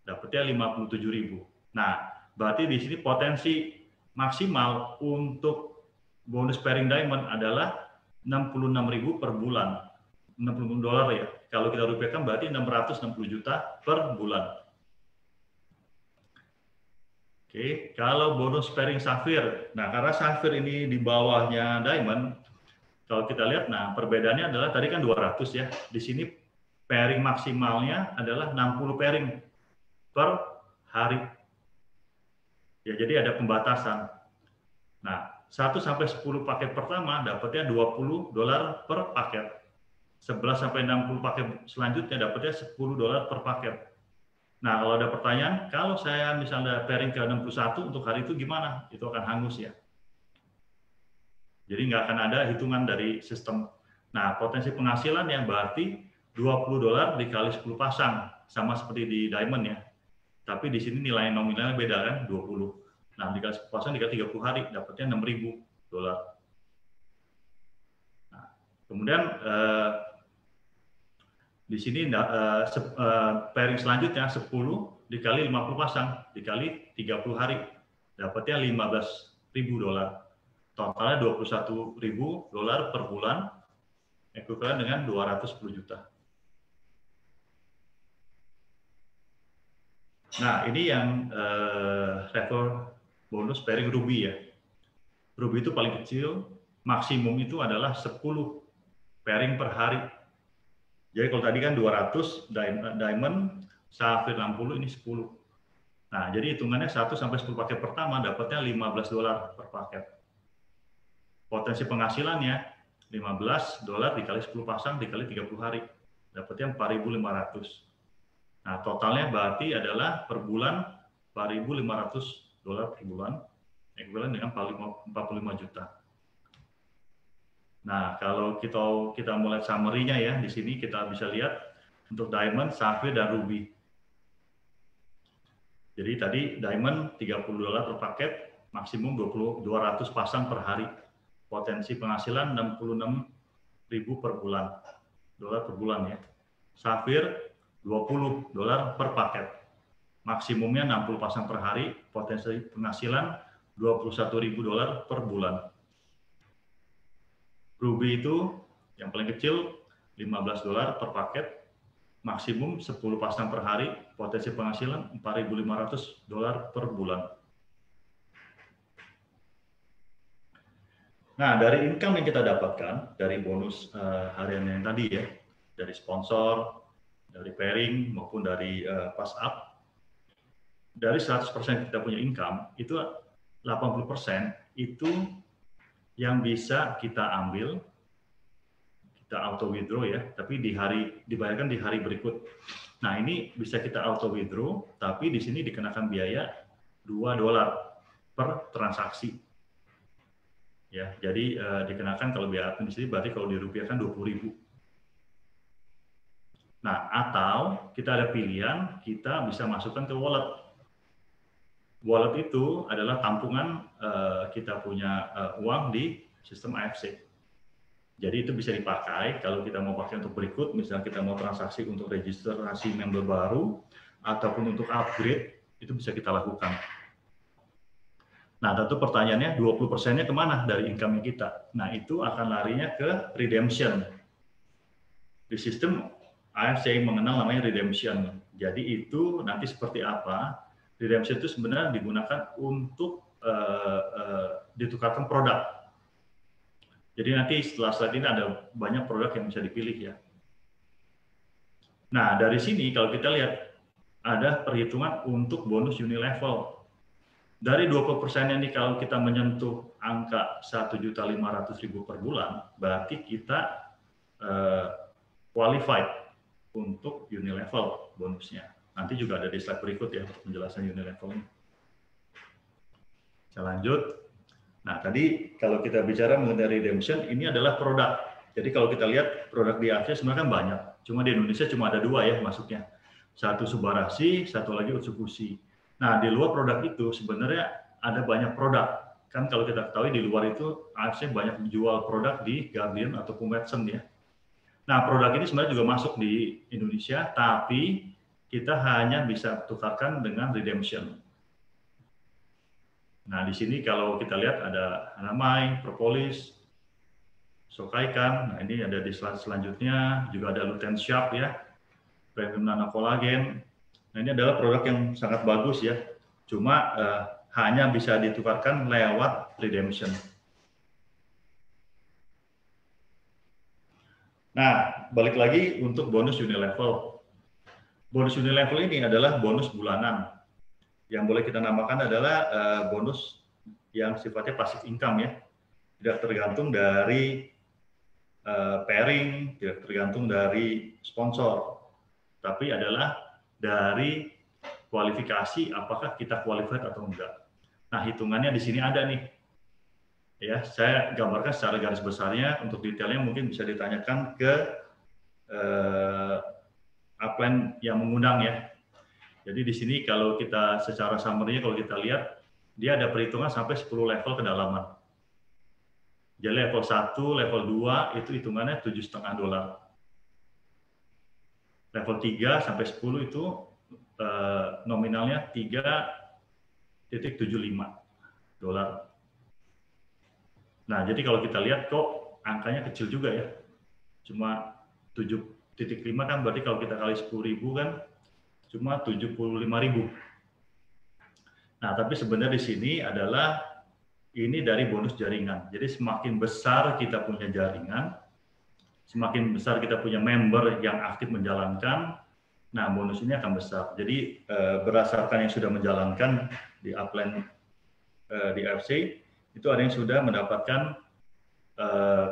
Speaker 2: Dapatnya 57.000. Nah, berarti di sini potensi maksimal untuk bonus pairing diamond adalah 66.000 per bulan. $60 ya. Kalau kita rupiahkan berarti 660 juta per bulan. Oke, kalau bonus pairing safir, nah karena safir ini di bawahnya diamond, Kalau kita lihat, nah perbedaannya adalah tadi kan 200 ya. Di sini pairing maksimalnya adalah 60 pairing per hari. Ya, jadi ada pembatasan. Nah, 1 sampai 10 paket pertama dapatnya $20 per paket. 11 sampai 60 paket selanjutnya dapatnya $10 per paket. Nah, kalau ada pertanyaan, kalau saya misalnya pairing ke 61 untuk hari itu gimana? Itu akan hangus ya. Jadi nggak akan ada hitungan dari sistem. Nah, potensi penghasilan yang berarti $20 dikali 10 pasang, sama seperti di Diamond ya. Tapi di sini nilai nominalnya beda kan, 20. Nah, dikali 10 pasang dikali 30 hari, dapatnya $6.000. Nah, kemudian di sini pairing selanjutnya 10 dikali 50 pasang, dikali 30 hari, dapatnya $15.000. Totalnya $21.000 per bulan, ekuivalen dengan 210 juta. Nah, ini yang level bonus pairing Ruby ya. Ruby itu paling kecil, maksimum itu adalah 10 pairing per hari. Jadi kalau tadi kan 200 Diamond, Sapphire 60, ini 10. Nah, jadi hitungannya 1 sampai 10 paket pertama dapatnya $15 per paket. Potensi penghasilannya $15 dikali 10 pasang dikali 30 hari, dapatnya $4.500. Nah, totalnya berarti adalah per bulan $4.500 per bulan, ekuivalen dengan 45 juta. Nah, kalau kita mulai summary-nya ya, di sini kita bisa lihat untuk Diamond, Sapphire, dan Ruby. Jadi tadi Diamond $30 per paket, maksimum 200 pasang per hari. Potensi penghasilan $66.000 per bulan, ya. Sapphire $20 per paket, maksimumnya 60 pasang per hari, potensi penghasilan $21.000 per bulan. Ruby itu yang paling kecil $15 per paket, maksimum 10 pasang per hari, potensi penghasilan $4.500 per bulan. Nah, dari income yang kita dapatkan dari bonus harian yang tadi ya, dari sponsor, dari pairing maupun dari pass up, dari 100% kita punya income itu 80% itu yang bisa kita ambil, kita auto withdraw ya, tapi dibayarkan di hari berikut. Nah, ini bisa kita auto withdraw, tapi di sini dikenakan biaya $2 per transaksi. Ya, jadi dikenakan kalau biaya admin di sini berarti kalau dirupiahkan 20.000. Nah, atau kita ada pilihan, kita bisa masukkan ke wallet. Wallet itu adalah tampungan kita punya uang di sistem AFC. Jadi itu bisa dipakai kalau kita mau pakai untuk berikut, misalnya kita mau transaksi untuk registrasi member baru ataupun untuk upgrade, itu bisa kita lakukan. Nah, tentu pertanyaannya 20%-nya kemana dari income kita? Nah, itu akan larinya ke redemption. Di sistem AFC mengenal namanya redemption. Jadi itu nanti seperti apa? Redemption itu sebenarnya digunakan untuk ditukarkan produk. Jadi nanti setelah slide ini ada banyak produk yang bisa dipilih ya. Nah, dari sini kalau kita lihat ada perhitungan untuk bonus unilevel. Dari 20% ini kalau kita menyentuh angka 1.500.000 per bulan, berarti kita qualified untuk unilevel bonusnya. Nanti juga ada di slide berikut ya penjelasan unilevel ini. Saya lanjut. Nah, tadi kalau kita bicara mengenai redemption, ini adalah produk. Jadi kalau kita lihat produk di Asia sebenarnya kan banyak. Cuma di Indonesia cuma ada 2 ya masuknya. Satu Subarashi, satu lagi Utsukushi. Nah, di luar produk itu sebenarnya ada banyak produk. Kan kalau kita ketahui di luar itu AFC banyak menjual produk di Guardian ataupun Watson ya. Nah, produk ini sebenarnya juga masuk di Indonesia, tapi kita hanya bisa tukarkan dengan redemption. Nah, di sini kalau kita lihat ada Hanamai, Propolis, Sokaikan. Nah, ini ada di slide selanjutnya, juga ada Lutein Sharp ya, Premium Nano Collagen. Nah, ini adalah produk yang sangat bagus ya, cuma hanya bisa ditukarkan lewat redemption. Nah, balik lagi untuk bonus unilevel. Bonus unilevel ini adalah bonus bulanan. Yang boleh kita namakan adalah bonus yang sifatnya passive income ya. Tidak tergantung dari pairing, tidak tergantung dari sponsor, tapi adalah dari kualifikasi apakah kita qualified atau enggak. Nah, hitungannya di sini ada nih. Ya, saya gambarkan secara garis besarnya, untuk detailnya mungkin bisa ditanyakan ke upline yang mengundang ya. Jadi di sini kalau kita secara summary-nya kalau kita lihat, dia ada perhitungan sampai 10 level kedalaman. Jadi level 1, level 2 itu hitungannya $7,5. Level 3 sampai 10 itu nominalnya $3.75. Nah, jadi kalau kita lihat kok angkanya kecil juga ya. Cuma 7.5 kan berarti kalau kita kali 10.000 kan cuma 75.000. Nah, tapi sebenarnya di sini adalah ini dari bonus jaringan. Jadi semakin besar kita punya jaringan, semakin besar kita punya member yang aktif menjalankan, nah bonus ini akan besar. Jadi berdasarkan yang sudah menjalankan di upline di AFC, itu ada yang sudah mendapatkan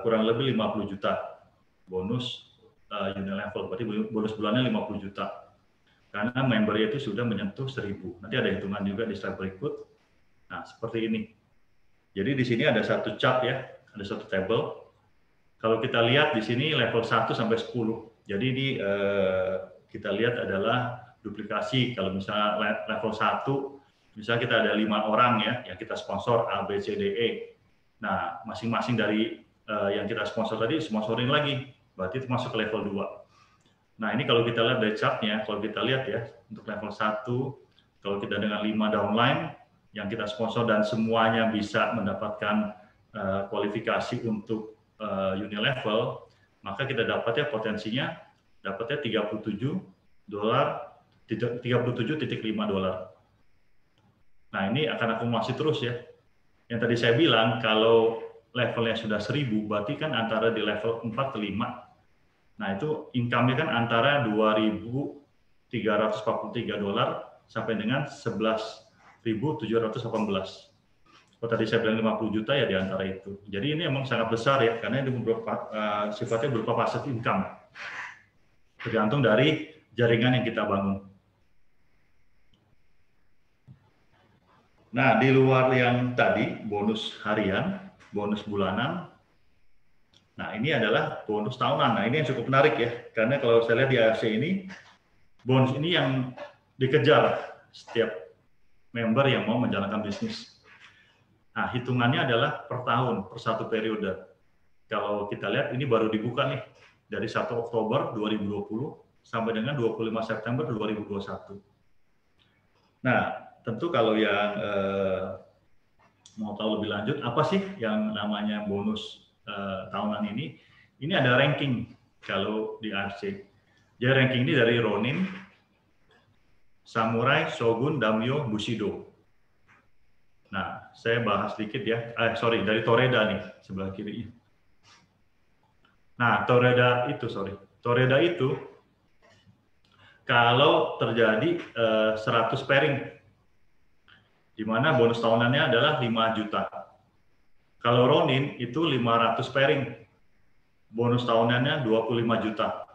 Speaker 2: kurang lebih 50 juta bonus unilevel, berarti bonus bulannya 50 juta. Karena membernya itu sudah menyentuh 1.000. Nanti ada hitungan juga di slide berikut. Nah, seperti ini. Jadi di sini ada satu chart ya, ada satu table. Kalau kita lihat di sini level 1 sampai 10. Jadi ini kita lihat adalah duplikasi. Kalau misalnya level 1, misalnya kita ada 5 orang ya, yang kita sponsor A, B, C, D, E. Nah, masing-masing dari yang kita sponsor tadi, sponsorin lagi. Berarti itu masuk ke level 2. Nah, ini kalau kita lihat dari chartnya, kalau kita lihat ya, untuk level 1, kalau kita dengan 5 downline, yang kita sponsor dan semuanya bisa mendapatkan kualifikasi untuk unilevel, maka kita dapatnya potensinya dapatnya $37.5. Nah, ini akan akumulasi terus ya. Yang tadi saya bilang kalau levelnya sudah 1.000, berarti kan antara di level 4 ke 5. Nah, itu income-nya kan antara $2.343 sampai dengan $11.718. Kalau tadi saya bilang 50 juta ya di antara itu. Jadi ini memang sangat besar ya, karena ini sifatnya berupa passive income. Tergantung dari jaringan yang kita bangun. Nah, di luar yang tadi, bonus harian, bonus bulanan, nah ini adalah bonus tahunan. Nah, ini yang cukup menarik ya, karena kalau saya lihat di AFC ini, bonus ini yang dikejar setiap member yang mau menjalankan bisnis. Nah, hitungannya adalah per tahun, per satu periode. Kalau kita lihat ini baru dibuka nih, dari 1 Oktober 2020 sampai dengan 25 September 2021. Nah, tentu kalau yang mau tahu lebih lanjut, apa sih yang namanya bonus tahunan ini ada ranking kalau di AFC. Jadi ranking ini dari Ronin, Samurai, Shogun, Daimyo, Bushido. Nah, saya bahas sedikit ya. Dari Toreda nih, sebelah kiri. Nah, Toreda itu kalau terjadi 100 pairing, di mana bonus tahunannya adalah 5 juta. Kalau Ronin itu 500 pairing, bonus tahunannya 25 juta.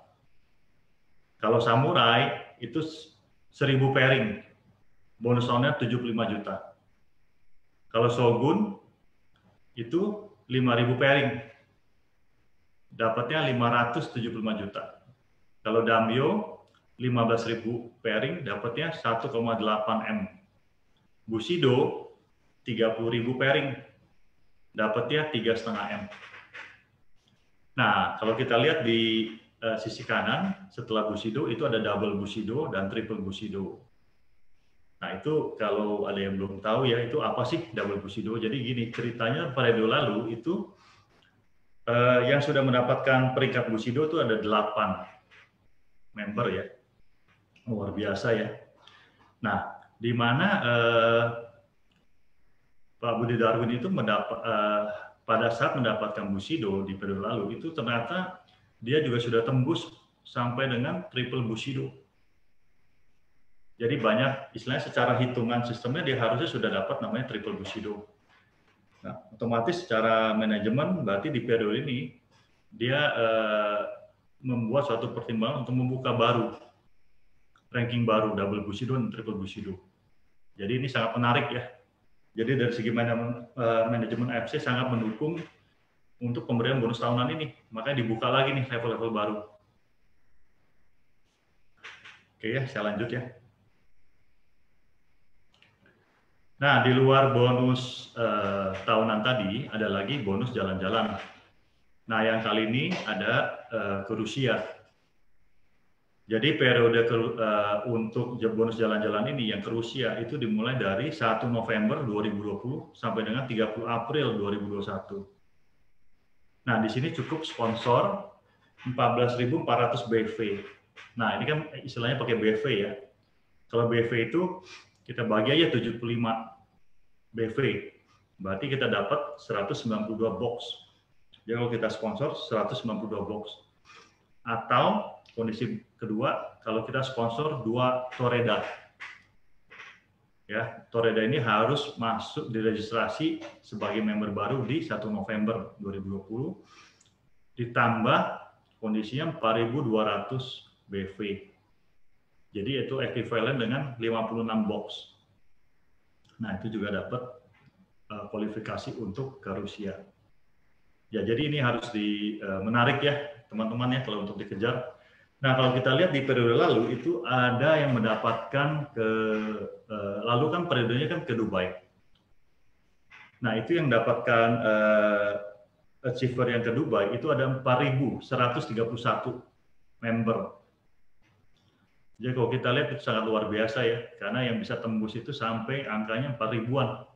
Speaker 2: Kalau Samurai itu 1.000 pairing, bonus tahunnya 75 juta. Kalau Shogun itu 5.000 pairing, dapatnya 575 juta. Kalau Daimyo 15.000 pairing, dapatnya 1,8 M. Bushido 30.000 pairing, dapatnya 3,5 M. Nah, kalau kita lihat di sisi kanan, setelah Bushido itu ada double Bushido dan triple Bushido. Nah, itu kalau ada yang belum tahu ya, itu apa sih double Bushido? Jadi gini, ceritanya pada periode lalu itu yang sudah mendapatkan peringkat Bushido itu ada 8 member ya. Luar biasa ya. Nah, di mana Pak Budi Darwin itu pada saat mendapatkan Bushido di periode lalu itu ternyata dia juga sudah tembus sampai dengan triple Bushido. Jadi banyak, istilahnya secara hitungan sistemnya dia harusnya sudah dapat namanya triple Bushido. Nah, otomatis secara manajemen berarti di periode ini dia membuat suatu pertimbangan untuk membuka baru, ranking baru, double Bushido dan triple Bushido. Jadi ini sangat menarik ya. Jadi dari segi manajemen AFC sangat mendukung untuk pemberian bonus tahunan ini. Makanya dibuka lagi nih level-level baru. Oke ya, saya lanjut ya. Nah, di luar bonus tahunan tadi, ada lagi bonus jalan-jalan. Nah, yang kali ini ada ke Rusia. Jadi periode untuk bonus jalan-jalan ini yang ke Rusia itu dimulai dari 1 November 2020 sampai dengan 30 April 2021. Nah, di sini cukup sponsor 14.400 BV. Nah, ini kan istilahnya pakai BV ya. Kalau BV itu kita bagi aja 75 BV. Berarti kita dapat 192 box. Jadi kalau kita sponsor 192 box. Atau kondisi kedua, kalau kita sponsor 2 Toreda. Ya, Toreda ini harus masuk diregistrasi sebagai member baru di 1 November 2020. Ditambah kondisinya 4.200 BV. Jadi itu ekuivalen dengan 56 box. Nah, itu juga dapat kualifikasi untuk ke Rusia. Ya, jadi ini harus menarik ya, teman-teman ya, kalau untuk dikejar. Nah, kalau kita lihat di periode lalu itu ada yang mendapatkan lalu kan periodenya kan ke Dubai. Nah, itu yang dapatkan achiever yang ke Dubai itu ada 4.131 member. Jadi kalau kita lihat itu sangat luar biasa ya, karena yang bisa tembus itu sampai angkanya 4.000-an.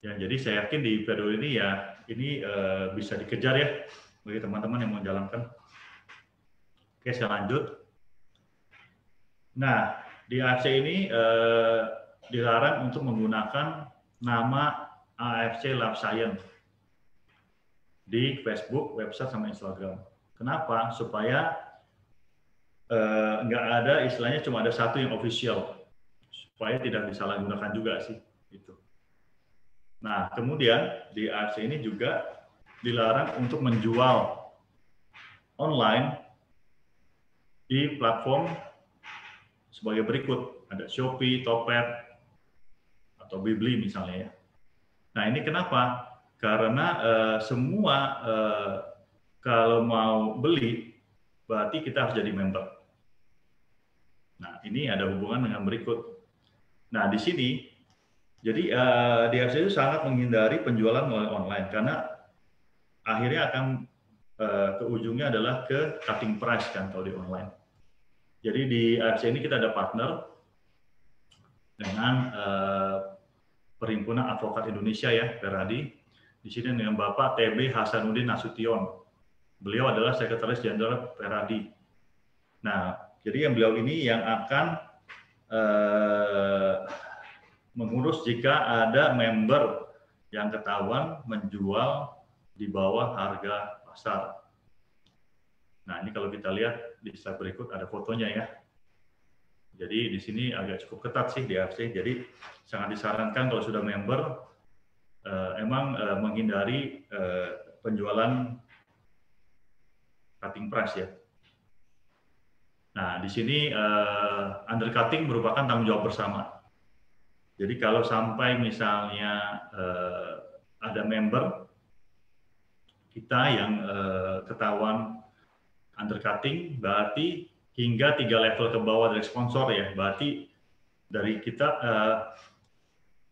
Speaker 2: Ya, jadi saya yakin di periode ini ya ini bisa dikejar ya bagi teman-teman yang mau jalankan. Oke, saya lanjut. Nah, di AFC ini dilarang untuk menggunakan nama AFC Life Science di Facebook, website, sama Instagram. Kenapa? Supaya nggak ada, istilahnya cuma ada satu yang official, supaya tidak disalahgunakan juga sih. Gitu. Nah, kemudian di AFC ini juga dilarang untuk menjual online di platform sebagai berikut, ada Shopee, Topet, atau Bibli misalnya ya. Nah, ini kenapa? Karena semua kalau mau beli berarti kita harus jadi member. Nah, ini ada hubungan dengan berikut. Nah, di sini jadi DFC itu sangat menghindari penjualan melalui online karena akhirnya akan ke ujungnya adalah ke cutting price kan kalau di online. Jadi di AFC ini kita ada partner dengan Perhimpunan Advokat Indonesia ya, Peradi. Di sini dengan Bapak TB Hasanuddin Nasution. Beliau adalah Sekretaris Jenderal Peradi. Nah, jadi yang beliau ini yang akan mengurus jika ada member yang ketahuan menjual di bawah harga pasar. Nah, ini kalau kita lihat di slide berikut ada fotonya ya. Jadi di sini agak cukup ketat sih di AFC. Jadi sangat disarankan kalau sudah member emang menghindari penjualan cutting price ya. Nah, di sini undercutting merupakan tanggung jawab bersama. Jadi kalau sampai misalnya ada member kita yang ketahuan undercutting, berarti hingga 3 level ke bawah dari sponsor ya, berarti dari kita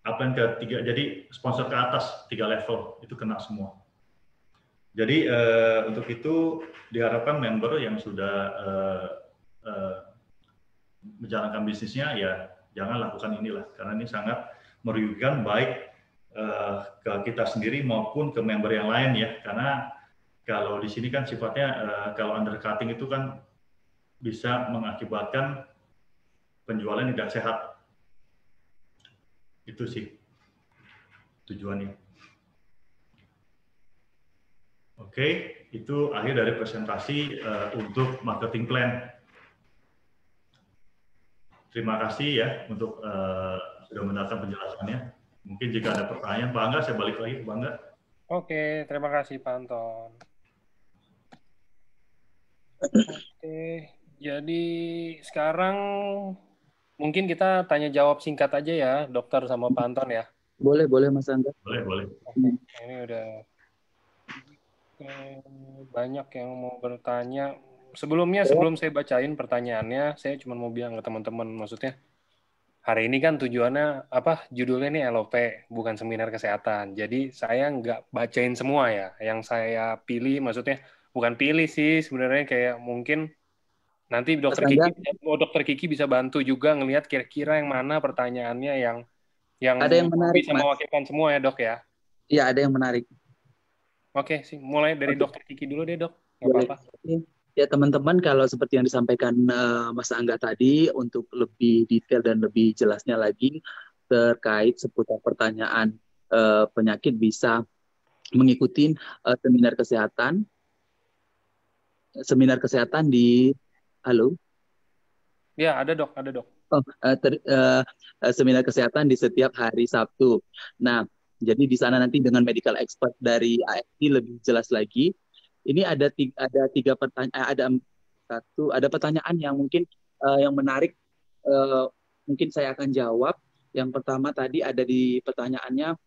Speaker 2: apa yang ketiga, jadi sponsor ke atas 3 level itu kena semua. Jadi untuk itu diharapkan member yang sudah menjalankan bisnisnya ya jangan lakukan inilah, karena ini sangat merugikan baik ke kita sendiri maupun ke member yang lain ya, karena kalau di sini kan sifatnya kalau undercutting itu kan bisa mengakibatkan penjualan tidak sehat. Itu sih tujuannya. Oke, itu akhir dari presentasi untuk marketing plan. Terima kasih ya untuk sudah mendatang penjelasannya. Mungkin jika ada pertanyaan, Pak Angga, saya balik lagi ke Pak Angga.
Speaker 3: Oke, terima kasih Pak Anton. Oke, jadi sekarang mungkin kita tanya jawab singkat aja ya, dokter sama Pak Anton ya.
Speaker 4: Boleh Mas Angga.
Speaker 2: Boleh.
Speaker 3: Oke, ini udah banyak yang mau bertanya. Sebelum saya bacain pertanyaannya, saya cuma mau bilang ke teman-teman, maksudnya hari ini kan tujuannya apa? Judulnya ini LOP, bukan seminar kesehatan. Jadi saya nggak bacain semua ya. Yang saya pilih, maksudnya bukan pilih sih, sebenarnya kayak mungkin nanti dokter Kiki bisa bantu juga ngelihat kira-kira yang mana pertanyaannya yang
Speaker 4: ada yang menarik,
Speaker 3: bisa
Speaker 4: Mas.
Speaker 3: mewakilkan semua ya dok ya.
Speaker 4: Iya, ada yang menarik.
Speaker 3: Oke, sih. Mulai dari dokter Kiki dulu deh dok. Nggak apa-apa.
Speaker 4: Ya teman-teman, kalau seperti yang disampaikan Mas Angga tadi, untuk lebih detail dan lebih jelasnya lagi terkait seputar pertanyaan penyakit, bisa mengikuti seminar kesehatan di halo.
Speaker 3: Ya, ada dok.
Speaker 4: Seminar kesehatan di setiap hari Sabtu. Nah, jadi di sana nanti dengan medical expert dari AFC lebih jelas lagi. Ini ada tiga pertanyaan, ada pertanyaan yang mungkin yang menarik, mungkin saya akan jawab. Yang pertama tadi ada di pertanyaannya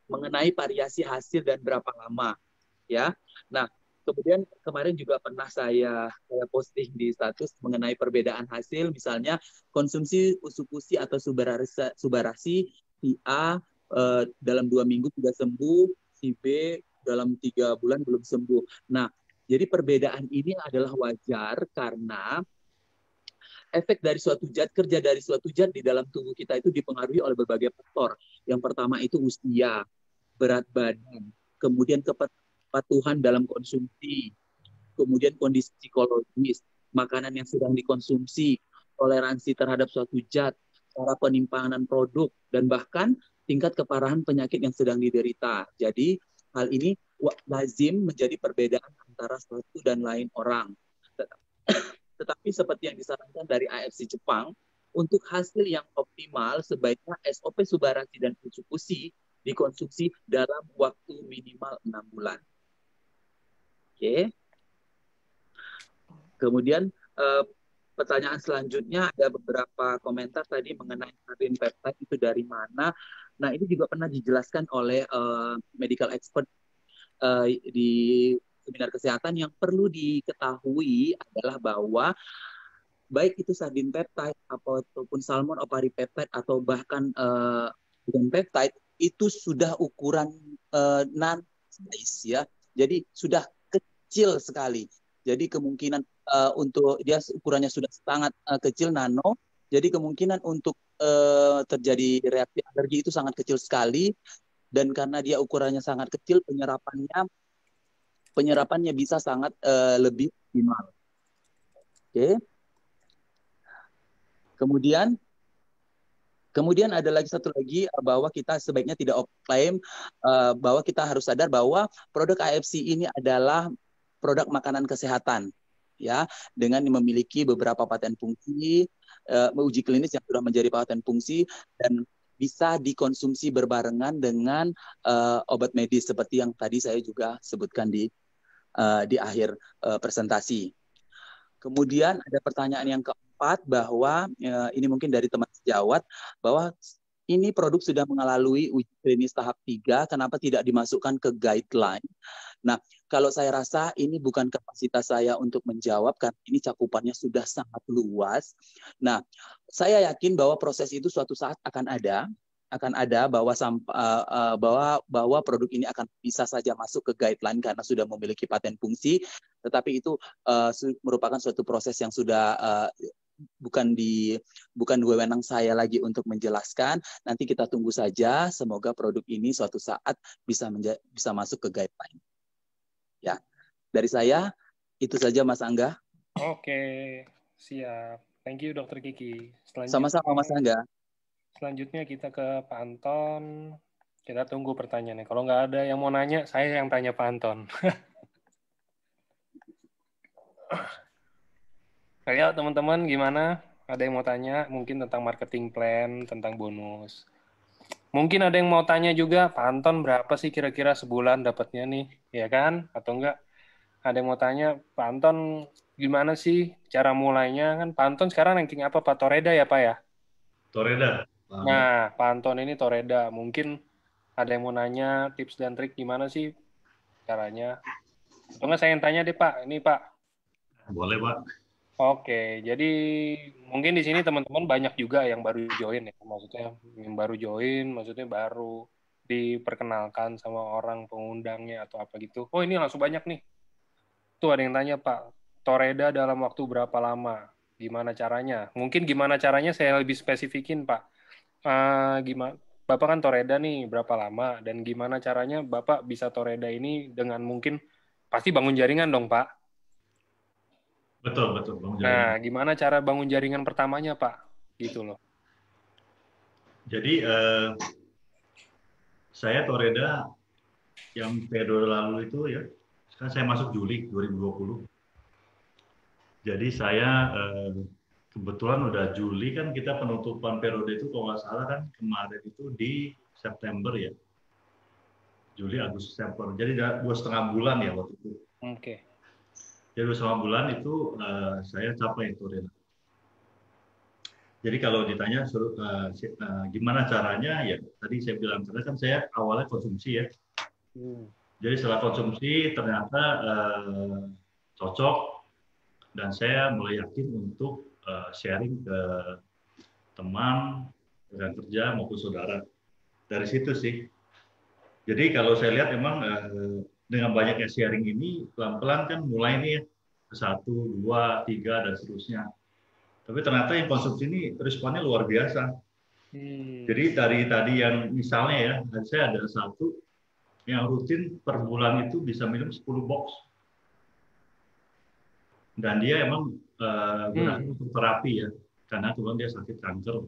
Speaker 4: mengenai variasi hasil dan berapa lama, ya. Nah, kemudian kemarin juga pernah saya posting di status mengenai perbedaan hasil, misalnya konsumsi usukusi atau subarasi, si A dalam 2 minggu sudah sembuh, si B dalam 3 bulan belum sembuh. Nah, jadi perbedaan ini adalah wajar karena efek dari suatu zat, kerja dari suatu zat di dalam tubuh kita itu dipengaruhi oleh berbagai faktor. Yang pertama itu usia, berat badan, kemudian kepatuhan dalam konsumsi, kemudian kondisi psikologis, makanan yang sedang dikonsumsi, toleransi terhadap suatu zat, cara penyimpanan produk, dan bahkan tingkat keparahan penyakit yang sedang diderita. Jadi hal ini lazim menjadi perbedaan antara satu dan lain orang. Tetapi seperti yang disarankan dari AFC Jepang, untuk hasil yang optimal sebaiknya SOP subarasi dan usukusi dikonsumsi dalam waktu minimal 6 bulan. Oke. Kemudian pertanyaan selanjutnya, ada beberapa komentar tadi mengenai sardin peptide itu dari mana. Nah, ini juga pernah dijelaskan oleh medical expert di seminar kesehatan. Yang perlu diketahui adalah bahwa baik itu sardin peptide ataupun salmon opari peptide atau bahkan bukan peptide, itu sudah ukuran non-size ya. Jadi sudah kecil sekali. Jadi kemungkinan untuk dia ukurannya sudah sangat kecil, nano. Jadi kemungkinan untuk terjadi reaksi alergi itu sangat kecil sekali. Dan karena dia ukurannya sangat kecil, penyerapannya bisa sangat lebih optimal. Oke. Kemudian ada lagi satu lagi, bahwa kita sebaiknya tidak klaim, bahwa kita harus sadar bahwa produk AFC ini adalah produk makanan kesehatan, ya, dengan memiliki beberapa paten fungsi, uji klinis yang sudah menjadi paten fungsi, dan bisa dikonsumsi berbarengan dengan obat medis seperti yang tadi saya juga sebutkan di akhir presentasi. Kemudian ada pertanyaan yang keempat, bahwa ini mungkin dari teman sejawat, bahwa ini produk sudah mengalami uji klinis tahap 3, kenapa tidak dimasukkan ke guideline? Nah, kalau saya rasa ini bukan kapasitas saya untuk menjawab, karena ini cakupannya sudah sangat luas. Nah, saya yakin bahwa proses itu suatu saat akan ada bahwa produk ini akan bisa saja masuk ke guideline karena sudah memiliki paten fungsi, tetapi itu merupakan suatu proses yang sudah bukan wewenang saya lagi untuk menjelaskan. Nanti kita tunggu saja, semoga produk ini suatu saat bisa masuk ke guideline. Ya, dari saya itu saja, Mas Angga.
Speaker 3: Oke, siap. Thank you Dokter Kiki.
Speaker 4: Sama-sama, Mas Angga.
Speaker 3: Selanjutnya kita ke Pak Anton. Kita tunggu pertanyaannya. Kalau nggak ada yang mau nanya, saya yang tanya Pak Anton. Ayo teman-teman gimana? Ada yang mau tanya mungkin tentang marketing plan, tentang bonus. Mungkin ada yang mau tanya juga, Pak Anton berapa sih kira-kira sebulan dapatnya nih? Ya kan? Atau enggak? Ada yang mau tanya, Pak Anton gimana sih cara mulainya? Kan Pak Anton sekarang ranking apa? Pak Toreda ya Pak ya?
Speaker 2: Toreda.
Speaker 3: Nah, Pak Anton ini Toreda. Mungkin ada yang mau nanya tips dan trik gimana sih caranya? Atau enggak saya yang tanya deh Pak. Ini Pak.
Speaker 2: Boleh Pak.
Speaker 3: Oke, jadi mungkin di sini teman-teman banyak juga yang baru join ya. Maksudnya yang baru join, maksudnya baru diperkenalkan sama orang pengundangnya atau apa gitu. Oh ini langsung banyak nih. Tuh ada yang tanya Pak, Toreda dalam waktu berapa lama? Gimana caranya? Mungkin gimana caranya saya lebih spesifikin Pak. Gimana? Bapak kan Toreda nih berapa lama? Dan gimana caranya Bapak bisa Toreda ini dengan mungkin pasti bangun jaringan dong Pak.
Speaker 2: Betul, betul. Bang Jaringan.
Speaker 3: Nah, gimana cara bangun jaringan pertamanya Pak? Gitu loh.
Speaker 2: Jadi saya Toreda yang periode lalu itu ya, kan saya masuk Juli 2020. Jadi saya kebetulan udah Juli kan kita penutupan periode itu kalau nggak salah kan kemarin itu di September ya. Juli, Agustus, September. Jadi 2,5 bulan ya waktu itu.
Speaker 3: Oke.
Speaker 2: Jadi 2,5 bulan itu saya capai Toreda. Jadi kalau ditanya gimana caranya, ya tadi saya bilang karena kan saya awalnya konsumsi ya. Jadi setelah konsumsi ternyata cocok dan saya mulai yakin untuk sharing ke teman, rekan kerja maupun saudara. Dari situ sih. Jadi kalau saya lihat memang dengan banyaknya sharing ini pelan-pelan kan mulai nih 1, 2, 3 dan seterusnya. Tapi ternyata yang konsumsi ini responnya luar biasa. Jadi dari tadi yang misalnya ya, saya ada satu yang rutin per bulan itu bisa minum 10 box. Dan dia emang gunakan untuk terapi ya, karena kebetulan dia sakit kanker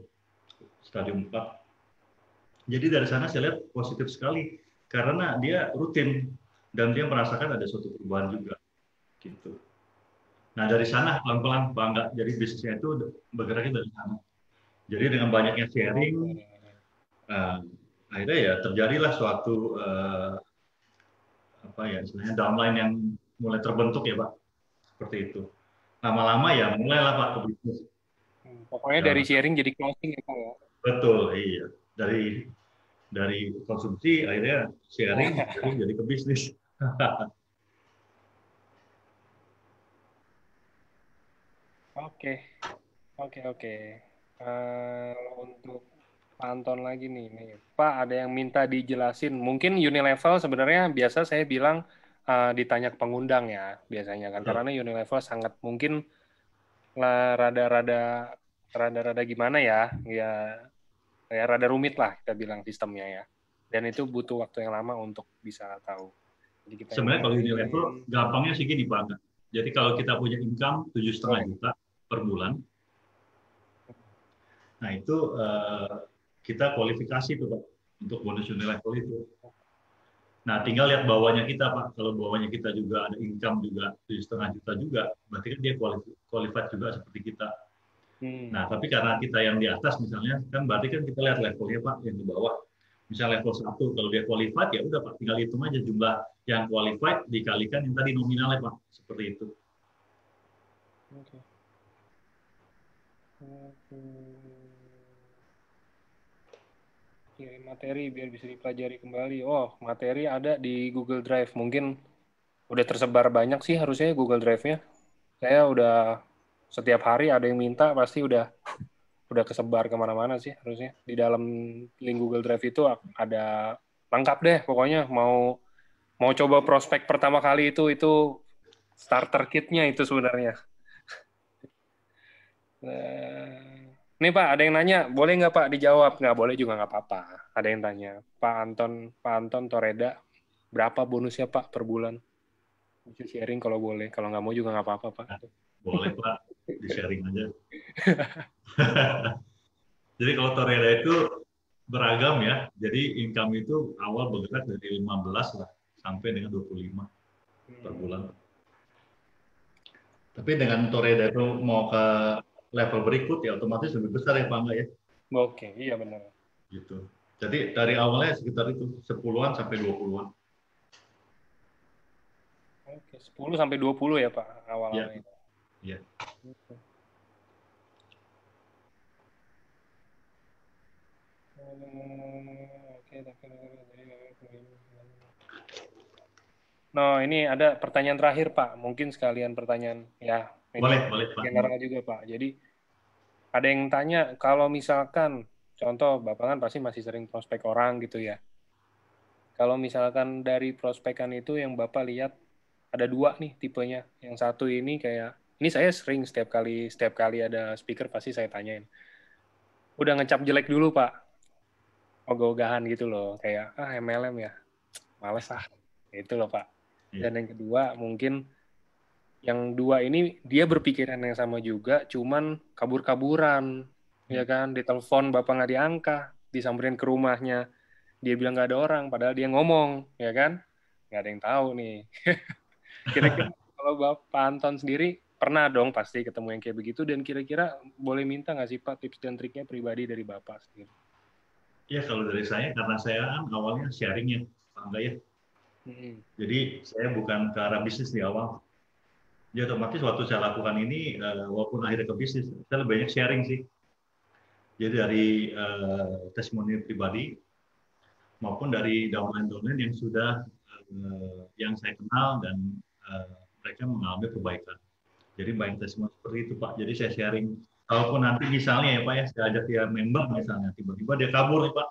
Speaker 2: stadium 4. Jadi dari sana saya lihat positif sekali, karena dia rutin dan dia merasakan ada suatu perubahan juga. Gitu. Nah dari sana pelan-pelan bangga, jadi bisnisnya itu bergeraknya dari sana. Jadi dengan banyaknya sharing, akhirnya ya terjadilah suatu apa ya istilahnya downline yang mulai terbentuk ya Pak, seperti itu. Lama-lama ya mulailah Pak ke bisnis.
Speaker 3: Pokoknya dari sharing jadi closing ya Pak ya.
Speaker 2: Betul, iya. Dari konsumsi akhirnya sharing jadi ke bisnis.
Speaker 3: Oke. Untuk Pak Anton lagi nih. Pak, ada yang minta dijelasin. Mungkin Unilevel sebenarnya biasa saya bilang ditanya ke pengundang ya biasanya kan. Karena Unilevel sangat mungkin rada gimana ya, ya rada rumit lah kita bilang sistemnya ya. Dan itu butuh waktu yang lama untuk bisa tahu. Jadi kita
Speaker 2: sebenarnya kalau Unilevel gampangnya sih gini Pak. Jadi kalau kita punya income 7,5 juta per bulan, nah itu kita kualifikasi tuh Pak untuk bonus Unilevel itu. Nah tinggal lihat bawahnya kita Pak. Kalau bawahnya kita juga ada income juga 7,5 juta juga, berarti kan dia qualified juga seperti kita. Nah tapi karena kita yang di atas misalnya, kan berarti kan kita lihat levelnya Pak yang di bawah. Misal level 1, kalau dia qualified ya udah Pak, tinggal hitung aja jumlah yang qualified dikalikan yang tadi nominalnya Pak, seperti itu.
Speaker 3: Kirim materi biar bisa dipelajari kembali. Oh, materi ada di Google Drive. Mungkin udah tersebar banyak sih harusnya Google Drive-nya. Saya udah setiap hari ada yang minta, pasti udah kesebar kemana-mana sih harusnya. Di dalam link Google Drive itu ada lengkap deh. Pokoknya mau coba prospek pertama kali itu starter kit-nya itu sebenarnya. Nih Pak, ada yang nanya, boleh nggak Pak dijawab? Nggak boleh juga nggak apa-apa. Ada yang tanya, Pak Anton Toreda, berapa bonusnya Pak per bulan? Bisa sharing kalau boleh, kalau nggak mau juga nggak apa-apa Pak.
Speaker 2: Boleh Pak, di-sharing aja. Jadi kalau Toreda itu beragam ya, jadi income itu awal bergerak dari 15 lah, sampai dengan 25 per bulan. Tapi dengan Toreda itu mau ke level berikut ya otomatis lebih besar ya Pak Angga ya.
Speaker 3: Oke, iya benar.
Speaker 2: Gitu. Jadi dari awalnya sekitar itu 10-an sampai 20-an.
Speaker 3: Oke, 10 sampai 20 ya Pak
Speaker 2: Ya.
Speaker 3: awal-awalnya.
Speaker 2: Ya.
Speaker 3: Nah, ini ada pertanyaan terakhir Pak. Mungkin sekalian pertanyaan ya. Ini
Speaker 2: Boleh Pak.
Speaker 3: general juga Pak. Jadi ada yang tanya kalau misalkan contoh Bapak kan pasti masih sering prospek orang gitu ya. Kalau misalkan dari prospekan itu yang Bapak lihat ada dua nih tipenya. Yang satu ini kayak ini saya sering setiap kali ada speaker pasti saya tanyain. Udah ngecap jelek dulu Pak. Ogah-ogahan gitu loh, kayak MLM ya. Males ah. Itu loh Pak. Dan yang kedua mungkin yang dua ini dia berpikiran yang sama juga, cuman kabur-kaburan. Ya kan, ditelepon Bapak nggak diangkat, disamperin ke rumahnya. Dia bilang nggak ada orang, padahal dia ngomong, ya kan? Nggak ada yang tahu nih. Kira-kira kalau Bapak Anton sendiri pernah dong pasti ketemu yang kayak begitu, dan kira-kira boleh minta nggak sih Pak tips dan triknya pribadi dari Bapak sendiri?
Speaker 2: Ya kalau dari saya karena saya kan awalnya sharing ya Pak Angga ya. Jadi saya bukan ke arah bisnis di awal. Jadi otomatis waktu saya lakukan ini walaupun akhirnya ke bisnis, saya lebih banyak sharing sih. Jadi dari testimoni pribadi maupun dari downline-downline yang sudah yang saya kenal dan mereka mengalami perbaikan. Jadi banyak testimoni seperti itu Pak. Jadi saya sharing. Kalaupun nanti misalnya ya Pak ya, saya ajak dia member misalnya, tiba-tiba dia kabur nih Pak.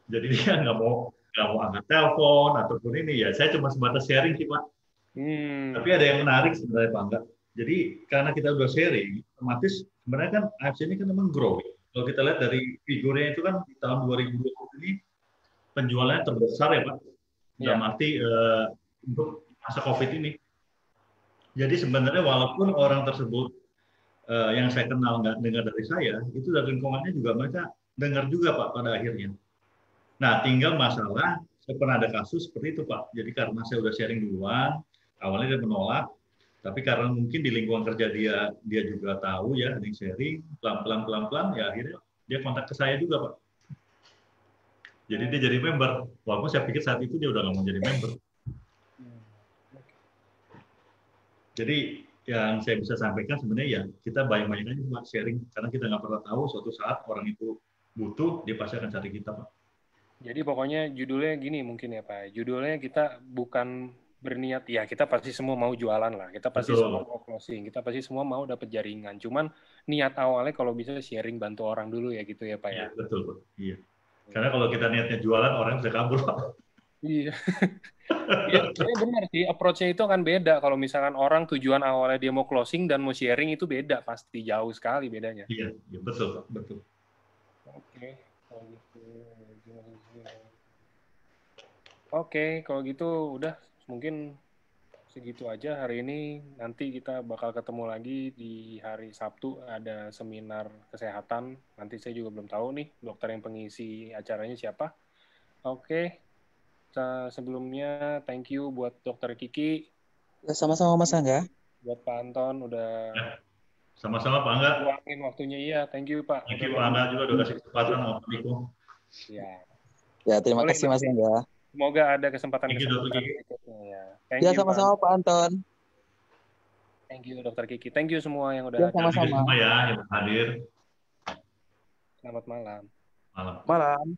Speaker 2: Jadi dia nggak mau angkat telepon ataupun ini ya. Saya cuma sebatas sharing sih Pak. Tapi ada yang menarik sebenarnya Pak Angga. Jadi karena kita udah sharing, otomatis sebenarnya kan AFC ini kan memang growing. Kalau kita lihat dari figurnya itu kan di tahun 2020 ini penjualannya terbesar ya Pak. Dalam arti untuk masa COVID ini. Jadi sebenarnya walaupun orang tersebut yang saya kenal nggak dengar dari saya, itu dari lingkungannya juga mereka dengar juga Pak pada akhirnya. Nah, tinggal masalah, saya pernah ada kasus seperti itu Pak. Jadi karena saya udah sharing duluan, awalnya dia menolak, tapi karena mungkin di lingkungan kerja dia juga tahu ya, ada yang sharing, pelan-pelan, ya akhirnya dia kontak ke saya juga Pak. Jadi dia jadi member, walaupun saya pikir saat itu dia udah nggak mau jadi member. Jadi yang saya bisa sampaikan sebenarnya ya kita banyak-banyak aja Pak sharing, karena kita nggak pernah tahu suatu saat orang itu butuh, dia pasti akan cari kita Pak.
Speaker 3: Jadi pokoknya judulnya gini mungkin ya Pak, judulnya kita bukan berniat, ya kita pasti semua mau jualan lah, kita pasti semua mau closing, kita pasti semua mau dapat jaringan, cuman niat awalnya kalau bisa sharing bantu orang dulu ya gitu ya Pak ya.
Speaker 2: Iya, betul Pak. Iya. Karena kalau kita niatnya jualan, orang bisa kabur Pak.
Speaker 3: Iya. Ya, benar sih, approach-nya itu akan beda. Kalau misalkan orang tujuan awalnya dia mau closing dan mau sharing itu beda, pasti jauh sekali bedanya.
Speaker 2: Iya, betul Pak, betul.
Speaker 3: Oke, kalau gitu udah mungkin segitu aja hari ini. Nanti kita bakal ketemu lagi di hari Sabtu, ada seminar kesehatan. Nanti saya juga belum tahu nih dokter yang pengisi acaranya siapa. Oke. Sebelumnya thank you buat Dokter Kiki.
Speaker 4: Ya, sama-sama Mas Angga.
Speaker 3: Buat Pak Anton udah
Speaker 2: sama-sama Pak Angga.
Speaker 3: luangin waktunya, iya. Thank you Pak.
Speaker 2: Thank you Pak Angga juga udah kasih kesempatan waktu.
Speaker 3: Ya,
Speaker 4: terima kasih Mas Angga.
Speaker 3: Semoga ada kesempatan berikutnya ya.
Speaker 4: Ya, sama-sama Pak Anton.
Speaker 3: Thank you Dokter Kiki. Thank you semua yang udah
Speaker 4: sama-sama
Speaker 2: ya yang hadir.
Speaker 3: Selamat malam.
Speaker 2: Malam.
Speaker 4: Malam.